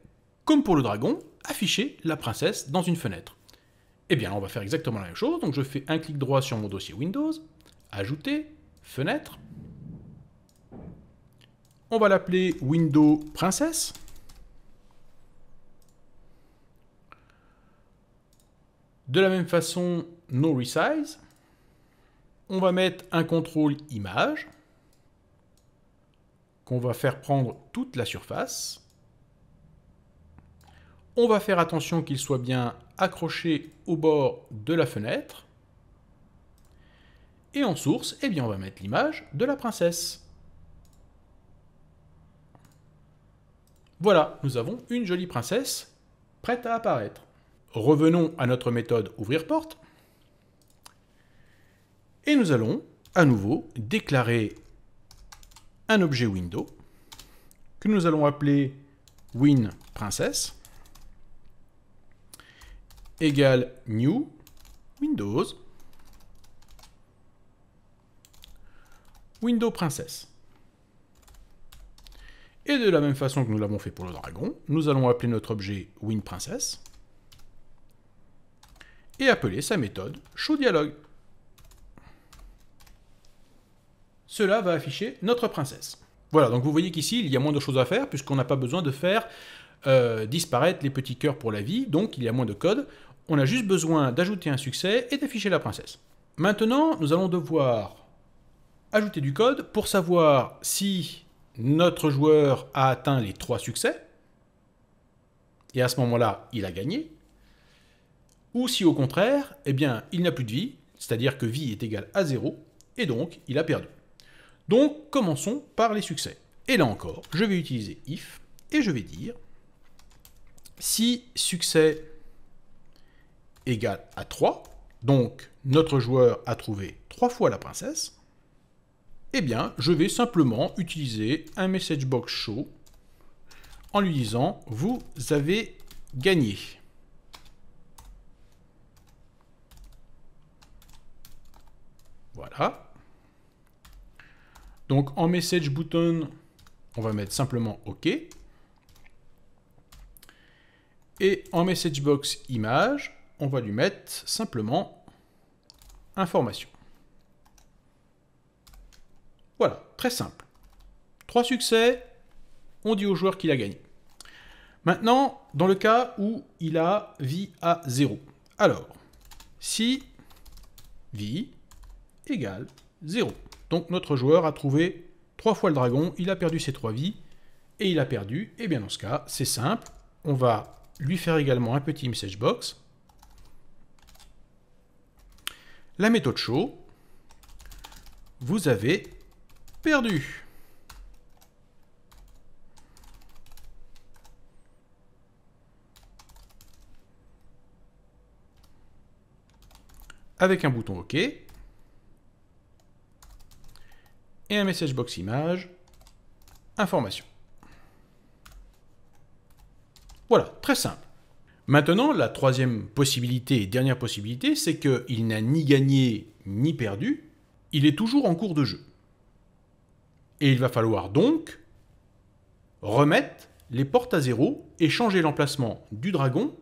comme pour le dragon, afficher la princesse dans une fenêtre. Eh bien, on va faire exactement la même chose. Donc, je fais un clic droit sur mon dossier Windows, ajouter, fenêtre. On va l'appeler Window Princess. De la même façon, no resize. On va mettre un contrôle image qu'on va faire prendre toute la surface. On va faire attention qu'il soit bien accroché au bord de la fenêtre. Et en source, eh bien, on va mettre l'image de la princesse. Voilà, nous avons une jolie princesse prête à apparaître. Revenons à notre méthode ouvrir porte. Et nous allons à nouveau déclarer un objet window que nous allons appeler winPrincess égale new Windows Window Princess. Et de la même façon que nous l'avons fait pour le dragon, nous allons appeler notre objet winPrincess et appeler sa méthode showDialog. Cela va afficher notre princesse. Voilà, donc vous voyez qu'ici, il y a moins de choses à faire, puisqu'on n'a pas besoin de faire disparaître les petits cœurs pour la vie, donc il y a moins de code. On a juste besoin d'ajouter un succès et d'afficher la princesse. Maintenant, nous allons devoir ajouter du code pour savoir si notre joueur a atteint les 3 succès, et à ce moment-là, il a gagné, ou si au contraire, eh bien, il n'a plus de vie, c'est-à-dire que vie est égale à 0, et donc il a perdu. Donc, commençons par les succès. Et là encore, je vais utiliser if, et je vais dire si succès égale à 3, donc notre joueur a trouvé 3 fois la princesse, eh bien, je vais simplement utiliser un message box show en lui disant « Vous avez gagné ». Voilà. Donc, en message button, on va mettre simplement OK. Et en message box image, on va lui mettre simplement information. Voilà, très simple. 3 succès, on dit au joueur qu'il a gagné. Maintenant, dans le cas où il a vie à 0. Alors, si vie égale 0. Donc notre joueur a trouvé 3 fois le dragon, il a perdu ses 3 vies, et il a perdu, et bien dans ce cas, c'est simple, on va lui faire également un petit message box. La méthode show, vous avez perdu. Avec un bouton OK. et un message box image, information. Voilà, très simple. Maintenant, la troisième possibilité et dernière possibilité, c'est qu'il n'a ni gagné ni perdu, il est toujours en cours de jeu. Et il va falloir donc remettre les portes à zéro et changer l'emplacement du dragon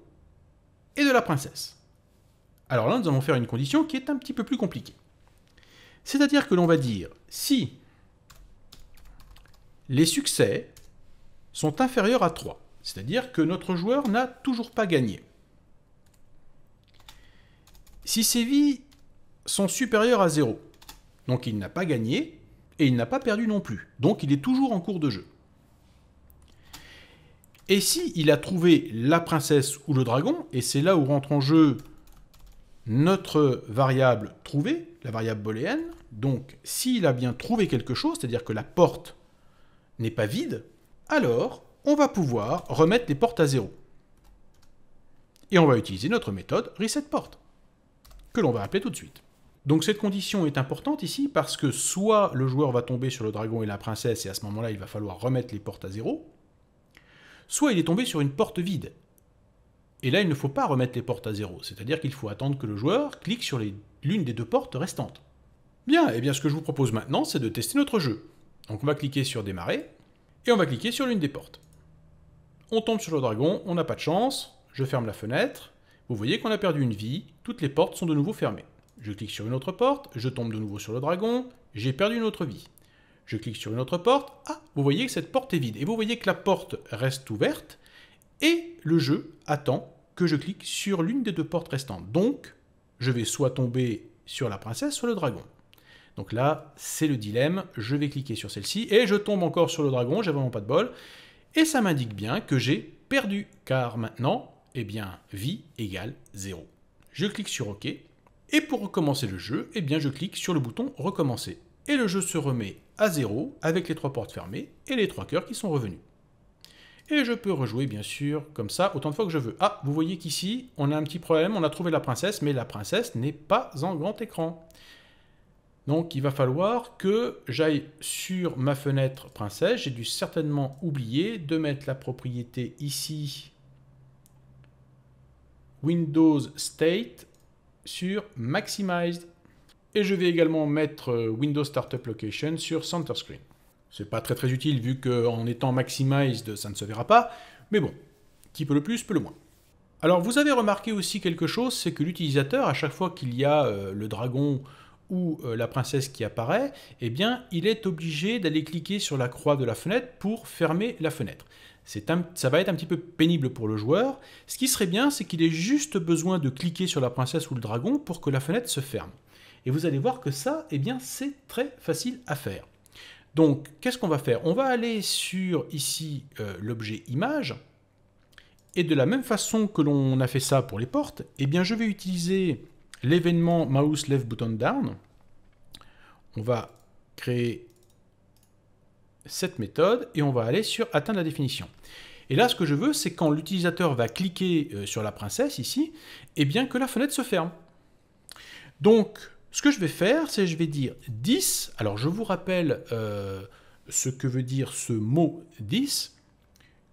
et de la princesse. Alors là, nous allons faire une condition qui est un petit peu plus compliquée. C'est-à-dire que l'on va dire, si les succès sont inférieurs à 3, c'est-à-dire que notre joueur n'a toujours pas gagné. Si ses vies sont supérieures à 0, donc il n'a pas gagné et il n'a pas perdu non plus, donc il est toujours en cours de jeu. Et si il a trouvé la princesse ou le dragon, et c'est là où rentre en jeu notre variable trouvée, la variable booléenne, donc s'il a bien trouvé quelque chose, c'est-à-dire que la porte n'est pas vide, alors on va pouvoir remettre les portes à 0. Et on va utiliser notre méthode resetPort, que l'on va appeler tout de suite. Donc cette condition est importante ici parce que soit le joueur va tomber sur le dragon et la princesse et à ce moment-là il va falloir remettre les portes à 0, soit il est tombé sur une porte vide. Et là il ne faut pas remettre les portes à 0, c'est-à-dire qu'il faut attendre que le joueur clique sur l'une des deux portes restantes. Bien, et bien ce que je vous propose maintenant c'est de tester notre jeu. Donc on va cliquer sur démarrer et on va cliquer sur l'une des portes. On tombe sur le dragon, on n'a pas de chance, je ferme la fenêtre, vous voyez qu'on a perdu une vie, toutes les portes sont de nouveau fermées. Je clique sur une autre porte, je tombe de nouveau sur le dragon, j'ai perdu une autre vie. Je clique sur une autre porte, ah, vous voyez que cette porte est vide, et vous voyez que la porte reste ouverte, et le jeu attend que je clique sur l'une des deux portes restantes. Donc, je vais soit tomber sur la princesse, soit le dragon. Donc là, c'est le dilemme, je vais cliquer sur celle-ci, et je tombe encore sur le dragon, j'ai vraiment pas de bol, et ça m'indique bien que j'ai perdu, car maintenant, eh bien, vie égale 0. Je clique sur OK, et pour recommencer le jeu, eh bien, je clique sur le bouton recommencer. Et le jeu se remet à 0 avec les 3 portes fermées et les 3 cœurs qui sont revenus. Et je peux rejouer, bien sûr, comme ça, autant de fois que je veux. Ah, vous voyez qu'ici, on a un petit problème, on a trouvé la princesse, mais la princesse n'est pas en grand écran. Donc il va falloir que j'aille sur ma fenêtre princesse. J'ai dû certainement oublier de mettre la propriété ici Windows State sur Maximized. Et je vais également mettre Windows Startup Location sur Center Screen. C'est pas très utile vu qu'en étant Maximized, ça ne se verra pas. Mais bon, qui peut le plus, peut le moins. Alors vous avez remarqué aussi quelque chose, c'est que l'utilisateur, à chaque fois qu'il y a le dragon ou la princesse qui apparaît, eh bien, il est obligé d'aller cliquer sur la croix de la fenêtre pour fermer la fenêtre. Ça va être un petit peu pénible pour le joueur. Ce qui serait bien, c'est qu'il ait juste besoin de cliquer sur la princesse ou le dragon pour que la fenêtre se ferme. Et vous allez voir que ça, eh bien, c'est très facile à faire. Donc, qu'est-ce qu'on va faire? On va aller sur, ici, l'objet image. Et de la même façon que l'on a fait ça pour les portes, eh bien, je vais utiliser l'événement mouse left button down. On va créer cette méthode et on va aller sur atteindre la définition. Et là, ce que je veux, c'est quand l'utilisateur va cliquer sur la princesse ici, eh bien que la fenêtre se ferme. Donc, ce que je vais faire, c'est je vais dire 10. Alors, je vous rappelle ce que veut dire ce mot 10,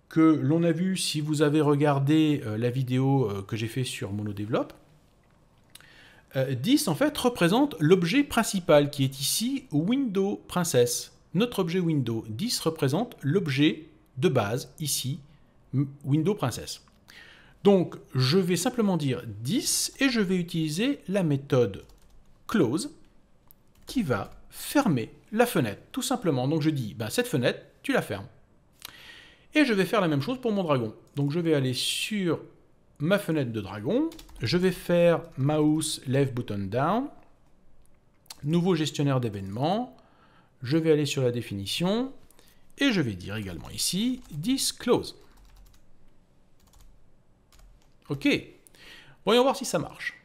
que l'on a vu si vous avez regardé la vidéo que j'ai fait sur MonoDevelop. 10, en fait, représente l'objet principal qui est ici Window Princess. Notre objet Window. 10 représente l'objet de base, ici, Window Princess. Donc, je vais simplement dire 10 et je vais utiliser la méthode close qui va fermer la fenêtre, tout simplement. Donc, je dis, ben, cette fenêtre, tu la fermes. Et je vais faire la même chose pour mon dragon. Donc, je vais aller sur ma fenêtre de dragon, je vais faire mouse left button down, nouveau gestionnaire d'événements, je vais aller sur la définition, et je vais dire également ici, this close. Ok, voyons voir si ça marche.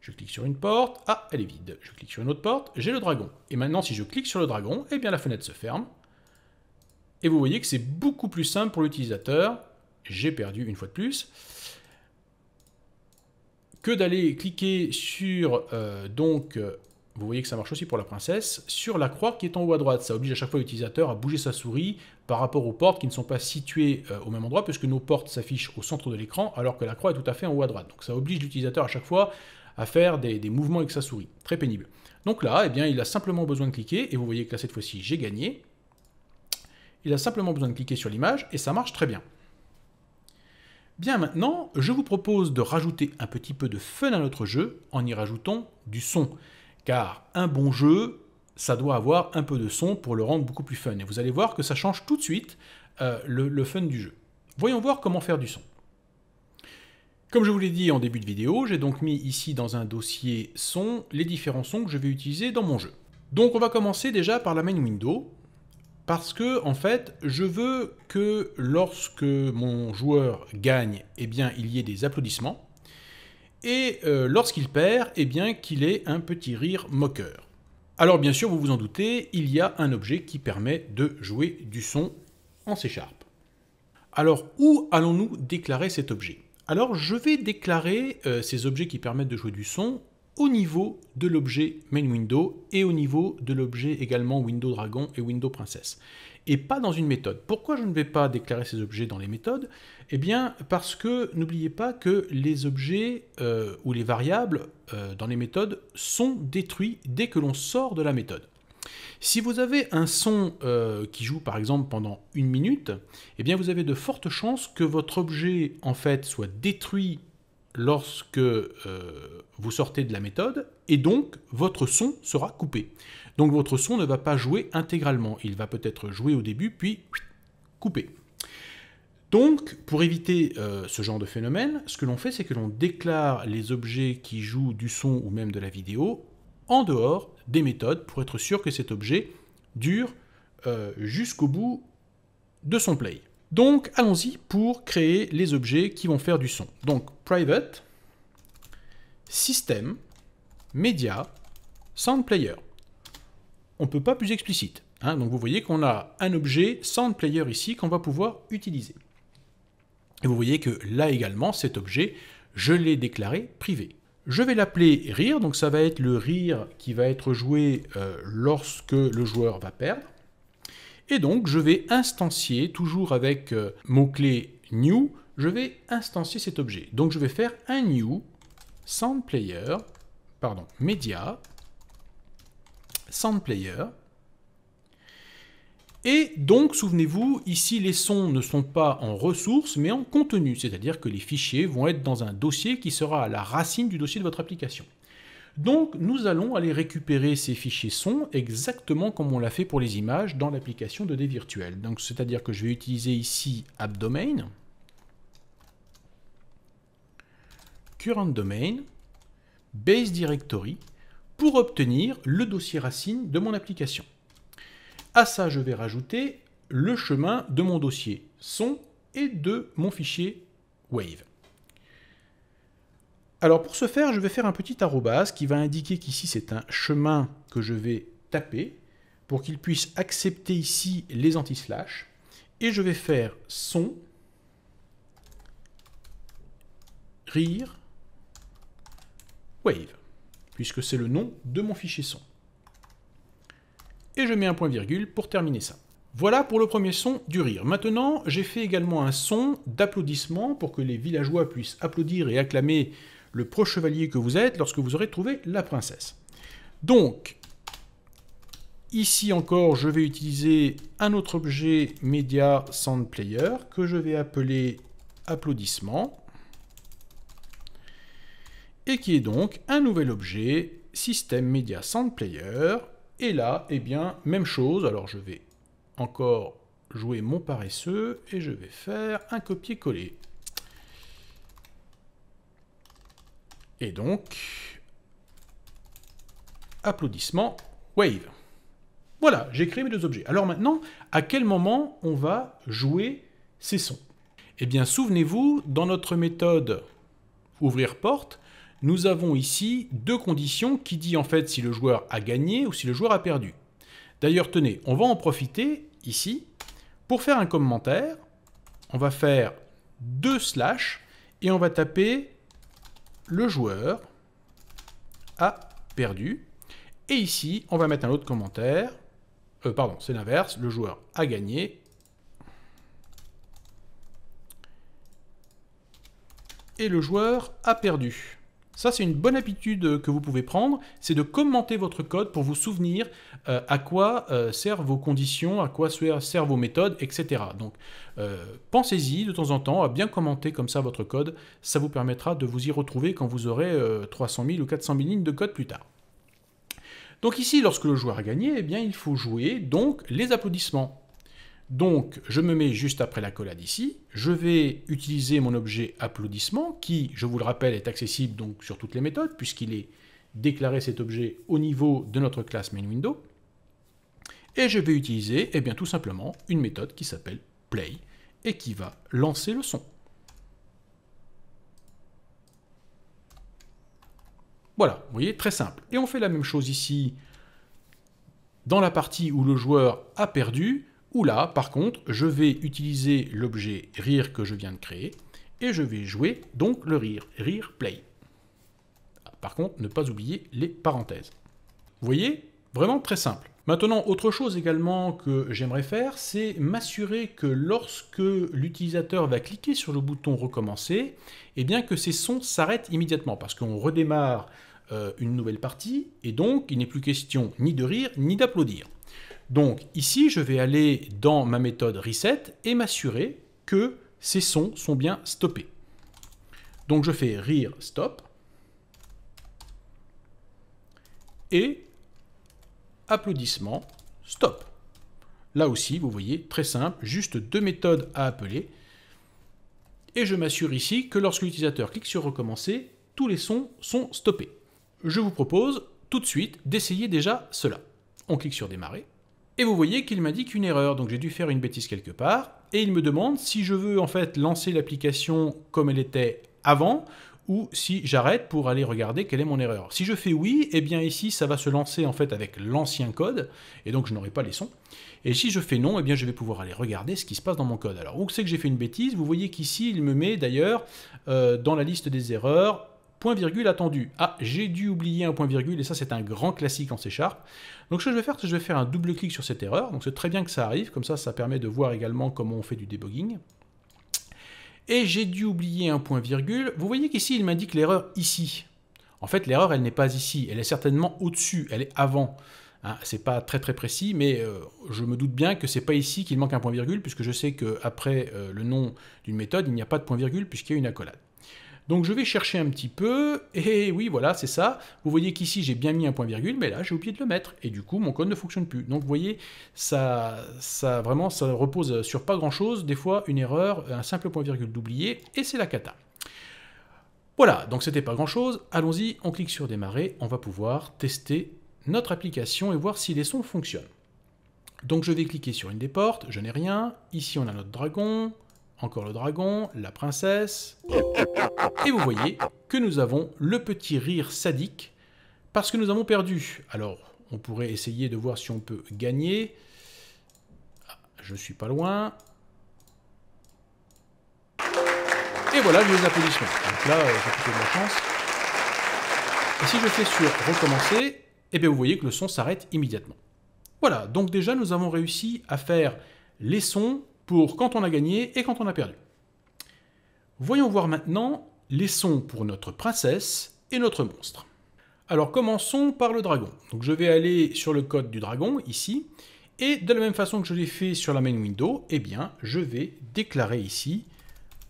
Je clique sur une porte, ah, elle est vide. Je clique sur une autre porte, j'ai le dragon. Et maintenant, si je clique sur le dragon, eh bien la fenêtre se ferme. Et vous voyez que c'est beaucoup plus simple pour l'utilisateur, j'ai perdu une fois de plus, que d'aller cliquer sur vous voyez que ça marche aussi pour la princesse, sur la croix qui est en haut à droite. Ça oblige à chaque fois l'utilisateur à bouger sa souris par rapport aux portes qui ne sont pas situées au même endroit, puisque nos portes s'affichent au centre de l'écran, alors que la croix est tout à fait en haut à droite. Donc ça oblige l'utilisateur à chaque fois à faire des mouvements avec sa souris. Très pénible. Donc là, eh bien, il a simplement besoin de cliquer, et vous voyez que là, cette fois-ci, j'ai gagné. Il a simplement besoin de cliquer sur l'image, et ça marche très bien. Bien, maintenant, je vous propose de rajouter un petit peu de fun à notre jeu en y rajoutant du son. Car un bon jeu, ça doit avoir un peu de son pour le rendre beaucoup plus fun. Et vous allez voir que ça change tout de suite le fun du jeu. Voyons voir comment faire du son. Comme je vous l'ai dit en début de vidéo, j'ai donc mis ici dans un dossier son les différents sons que je vais utiliser dans mon jeu. Donc on va commencer déjà par la main window. Parce que, en fait, je veux que lorsque mon joueur gagne, eh bien, il y ait des applaudissements. Et lorsqu'il perd, eh bien, qu'il ait un petit rire moqueur. Alors, bien sûr, vous vous en doutez, il y a un objet qui permet de jouer du son en C#. Alors, où allons-nous déclarer cet objet? Alors, je vais déclarer ces objets qui permettent de jouer du son au niveau de l'objet MainWindow et au niveau de l'objet également WindowDragon et WindowPrincess. Et pas dans une méthode. Pourquoi je ne vais pas déclarer ces objets dans les méthodes? Eh bien, parce que n'oubliez pas que les objets ou les variables dans les méthodes sont détruits dès que l'on sort de la méthode. Si vous avez un son qui joue par exemple pendant 1 minute, eh bien vous avez de fortes chances que votre objet en fait soit détruit lorsque vous sortez de la méthode, et donc votre son sera coupé. Donc votre son ne va pas jouer intégralement, il va peut-être jouer au début, puis couper. Donc, pour éviter ce genre de phénomène, ce que l'on fait, c'est que l'on déclare les objets qui jouent du son ou même de la vidéo en dehors des méthodes, pour être sûr que cet objet dure jusqu'au bout de son play. Donc, allons-y pour créer les objets qui vont faire du son. Donc, private, system, media, sound player. On ne peut pas plus explicite. Hein, donc, vous voyez qu'on a un objet sound player ici qu'on va pouvoir utiliser. Et vous voyez que là également, cet objet, je l'ai déclaré privé. Je vais l'appeler rire, donc ça va être le rire qui va être joué lorsque le joueur va perdre. Et donc, je vais instancier, toujours avec mot-clé new, je vais instancier cet objet. Donc, je vais faire un new sound player, pardon, media, sound player. Et donc, souvenez-vous, ici, les sons ne sont pas en ressources, mais en contenu. C'est-à-dire que les fichiers vont être dans un dossier qui sera à la racine du dossier de votre application. Donc, nous allons aller récupérer ces fichiers sons exactement comme on l'a fait pour les images dans l'application de DVirtual. Donc, c'est-à-dire que je vais utiliser ici AppDomain, Current Domain, Base Directory, pour obtenir le dossier racine de mon application. À ça, je vais rajouter le chemin de mon dossier son et de mon fichier Wave. Alors pour ce faire, je vais faire un petit arrobase qui va indiquer qu'ici c'est un chemin que je vais taper pour qu'il puisse accepter ici les anti-slash. Et je vais faire son, rire, wave, puisque c'est le nom de mon fichier son. Et je mets un point virgule pour terminer ça. Voilà pour le premier son du rire. Maintenant, j'ai fait également un son d'applaudissement pour que les villageois puissent applaudir et acclamer le pro-chevalier que vous êtes lorsque vous aurez trouvé la princesse. Donc, ici encore, je vais utiliser un autre objet Media Sound Player que je vais appeler applaudissement et qui est donc un nouvel objet System Media Sound Player. Et là, eh bien, même chose. Alors, je vais encore jouer mon paresseux et je vais faire un copier-coller. Et donc, applaudissement, wave. Voilà, j'ai créé mes deux objets. Alors maintenant, à quel moment on va jouer ces sons? Eh bien, souvenez-vous, dans notre méthode ouvrir porte, nous avons ici deux conditions qui disent en fait si le joueur a gagné ou si le joueur a perdu. D'ailleurs, tenez, on va en profiter ici pour faire un commentaire. On va faire 2/ et on va taper le joueur a perdu. Et ici, on va mettre un autre commentaire. Pardon, c'est l'inverse, le joueur a gagné. Et le joueur a perdu. Ça, c'est une bonne habitude que vous pouvez prendre, c'est de commenter votre code pour vous souvenir à quoi servent vos conditions, à quoi servent vos méthodes, etc. Donc, pensez-y de temps en temps à bien commenter comme ça votre code. Ça vous permettra de vous y retrouver quand vous aurez 300 000 ou 400 000 lignes de code plus tard. Donc ici, lorsque le joueur a gagné, eh bien, il faut jouer donc les applaudissements. Donc, je me mets juste après l'accolade ici. Je vais utiliser mon objet applaudissement, qui, je vous le rappelle, est accessible donc sur toutes les méthodes, puisqu'il est déclaré cet objet au niveau de notre classe MainWindow. Et je vais utiliser, eh bien, tout simplement, une méthode qui s'appelle play, et qui va lancer le son. Voilà, vous voyez, très simple. Et on fait la même chose ici, dans la partie où le joueur a perdu, où là, par contre, je vais utiliser l'objet rire que je viens de créer, et je vais jouer donc le rire play. Par contre, ne pas oublier les parenthèses. Vous voyez? Vraiment très simple. Maintenant, autre chose également que j'aimerais faire, c'est m'assurer que lorsque l'utilisateur va cliquer sur le bouton recommencer, eh bien que ces sons s'arrêtent immédiatement, parce qu'on redémarre une nouvelle partie, et donc il n'est plus question ni de rire, ni d'applaudir. Donc ici, je vais aller dans ma méthode reset et m'assurer que ces sons sont bien stoppés. Donc je fais rire stop et applaudissement stop. Là aussi, vous voyez, très simple, juste deux méthodes à appeler. Et je m'assure ici que lorsque l'utilisateur clique sur recommencer, tous les sons sont stoppés. Je vous propose tout de suite d'essayer déjà cela. On clique sur démarrer. Et vous voyez qu'il m'indique une erreur, donc j'ai dû faire une bêtise quelque part, et il me demande si je veux en fait lancer l'application comme elle était avant, ou si j'arrête pour aller regarder quelle est mon erreur. Si je fais oui, eh bien ici ça va se lancer en fait avec l'ancien code, et donc je n'aurai pas les sons. Et si je fais non, eh bien je vais pouvoir aller regarder ce qui se passe dans mon code. Alors où c'est que j'ai fait une bêtise? Vous voyez qu'ici il me met d'ailleurs dans la liste des erreurs, point virgule attendu. Ah, j'ai dû oublier un point virgule, et ça c'est un grand classique en C#. Donc ce que je vais faire, c'est que je vais faire un double clic sur cette erreur. Donc c'est très bien que ça arrive, comme ça ça permet de voir également comment on fait du debugging. Et j'ai dû oublier un point virgule. Vous voyez qu'ici il m'indique l'erreur ici. En fait l'erreur elle n'est pas ici, elle est certainement au-dessus, elle est avant. Hein, c'est pas très précis, mais je me doute bien que c'est pas ici qu'il manque un point virgule, puisque je sais qu'après le nom d'une méthode, il n'y a pas de point virgule puisqu'il y a une accolade. Donc je vais chercher un petit peu, et oui, voilà, c'est ça. Vous voyez qu'ici, j'ai bien mis un point virgule, mais là, j'ai oublié de le mettre. Et du coup, mon code ne fonctionne plus. Donc vous voyez, ça repose sur pas grand-chose. Des fois, une erreur, un simple point virgule d'oublier, et c'est la cata. Voilà, donc c'était pas grand-chose. Allons-y, on clique sur démarrer. On va pouvoir tester notre application et voir si les sons fonctionnent. Donc je vais cliquer sur une des portes, je n'ai rien. Ici, on a notre dragon. Encore le dragon, la princesse, et vous voyez que nous avons le petit rire sadique parce que nous avons perdu. Alors, on pourrait essayer de voir si on peut gagner. Ah, je suis pas loin. Et voilà, j'ai les applaudissements. Donc là, j'ai plutôt de la chance. Et si je fais sur recommencer, eh bien vous voyez que le son s'arrête immédiatement. Voilà, donc déjà nous avons réussi à faire les sons pour quand on a gagné et quand on a perdu. Voyons voir maintenant les sons pour notre princesse et notre monstre. Alors commençons par le dragon. Donc je vais aller sur le code du dragon ici, et de la même façon que je l'ai fait sur la main window, eh bien je vais déclarer ici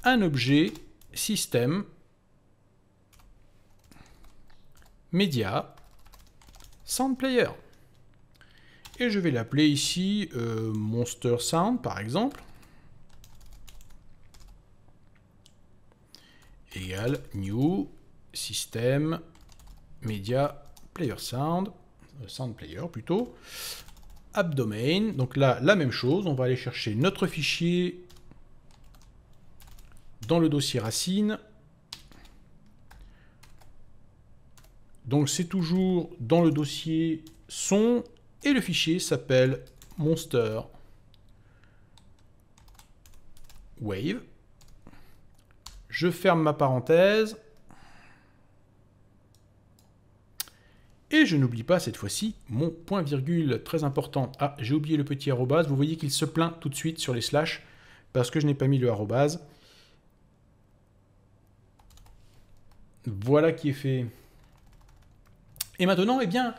un objet système media sound player. Et je vais l'appeler ici monster sound par exemple. Égale new system media player sound player plutôt, app domain. Donc là, la même chose, on va aller chercher notre fichier dans le dossier racine. Donc c'est toujours dans le dossier son et le fichier s'appelle monster wave. Je ferme ma parenthèse. Et je n'oublie pas cette fois-ci mon point virgule très important. Ah, j'ai oublié le petit arrobase. Vous voyez qu'il se plaint tout de suite sur les slash parce que je n'ai pas mis le arrobase. Voilà qui est fait. Et maintenant, eh bien,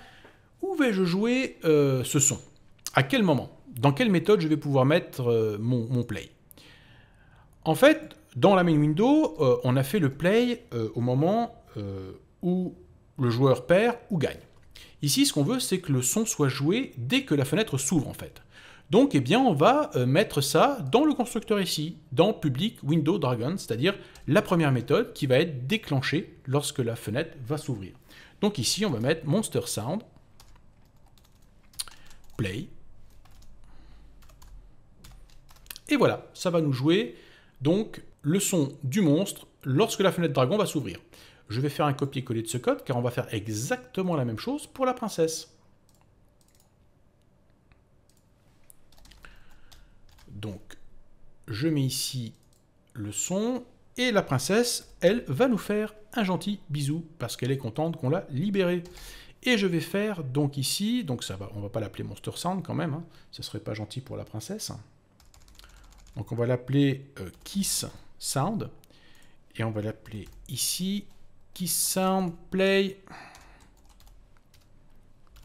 où vais-je jouer ce son? À quel moment? Dans quelle méthode je vais pouvoir mettre mon play? En fait, dans la main window, on a fait le play au moment où le joueur perd ou gagne. Ici, ce qu'on veut, c'est que le son soit joué dès que la fenêtre s'ouvre, en fait. Donc, eh bien, on va mettre ça dans le constructeur ici, dans Public Window Dragon, c'est-à-dire la première méthode qui va être déclenchée lorsque la fenêtre va s'ouvrir. Donc ici, on va mettre Monster Sound, Play, et voilà, ça va nous jouer donc le son du monstre lorsque la fenêtre dragon va s'ouvrir. Je vais faire un copier-coller de ce code, car on va faire exactement la même chose pour la princesse. Donc, je mets ici le son, et la princesse, elle, va nous faire un gentil bisou, parce qu'elle est contente qu'on l'a libérée. Et je vais faire donc ici, donc ça va, on va pas l'appeler Monster Sound quand même, hein, ça serait pas gentil pour la princesse. Donc on va l'appeler Kiss Sound, et on va l'appeler ici Kiss Sound Play.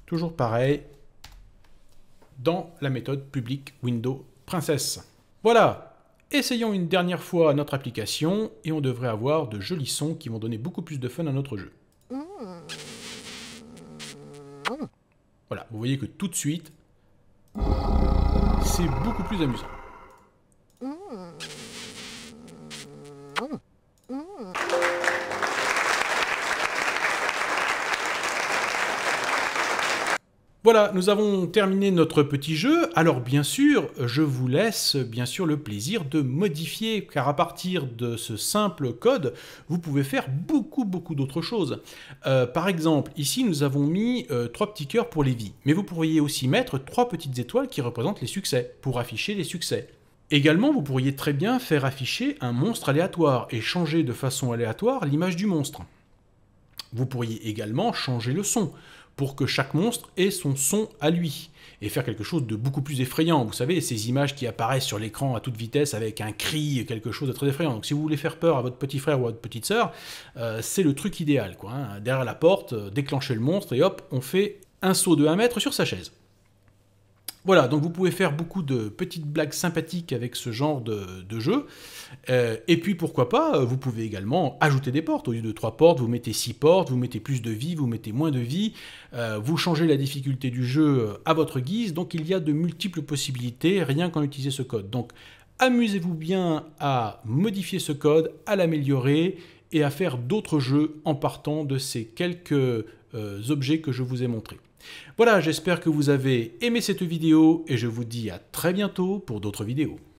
Toujours pareil, dans la méthode public window princesse. Voilà, essayons une dernière fois notre application, et on devrait avoir de jolis sons qui vont donner beaucoup plus de fun à notre jeu. Voilà, vous voyez que tout de suite, c'est beaucoup plus amusant. Voilà, nous avons terminé notre petit jeu. Alors bien sûr, je vous laisse bien sûr le plaisir de modifier, car à partir de ce simple code, vous pouvez faire beaucoup d'autres choses. Par exemple, ici nous avons mis 3 petits cœurs pour les vies, mais vous pourriez aussi mettre 3 petites étoiles qui représentent les succès, pour afficher les succès. Également, vous pourriez très bien faire afficher un monstre aléatoire et changer de façon aléatoire l'image du monstre. Vous pourriez également changer le son, pour que chaque monstre ait son son à lui, et faire quelque chose de beaucoup plus effrayant. Vous savez, ces images qui apparaissent sur l'écran à toute vitesse avec un cri, quelque chose de très effrayant. Donc si vous voulez faire peur à votre petit frère ou à votre petite sœur, c'est le truc idéal, quoi, hein. Derrière la porte, déclenchez le monstre, et hop, on fait un saut de 1 mètre sur sa chaise. Voilà, donc vous pouvez faire beaucoup de petites blagues sympathiques avec ce genre de jeu. Et puis pourquoi pas, vous pouvez également ajouter des portes. Au lieu de 3 portes, vous mettez 6 portes, vous mettez plus de vie, vous mettez moins de vie. Vous changez la difficulté du jeu à votre guise. Donc il y a de multiples possibilités rien qu'en utilisant ce code. Donc amusez-vous bien à modifier ce code, à l'améliorer et à faire d'autres jeux en partant de ces quelques objets que je vous ai montrés. Voilà, j'espère que vous avez aimé cette vidéo et je vous dis à très bientôt pour d'autres vidéos.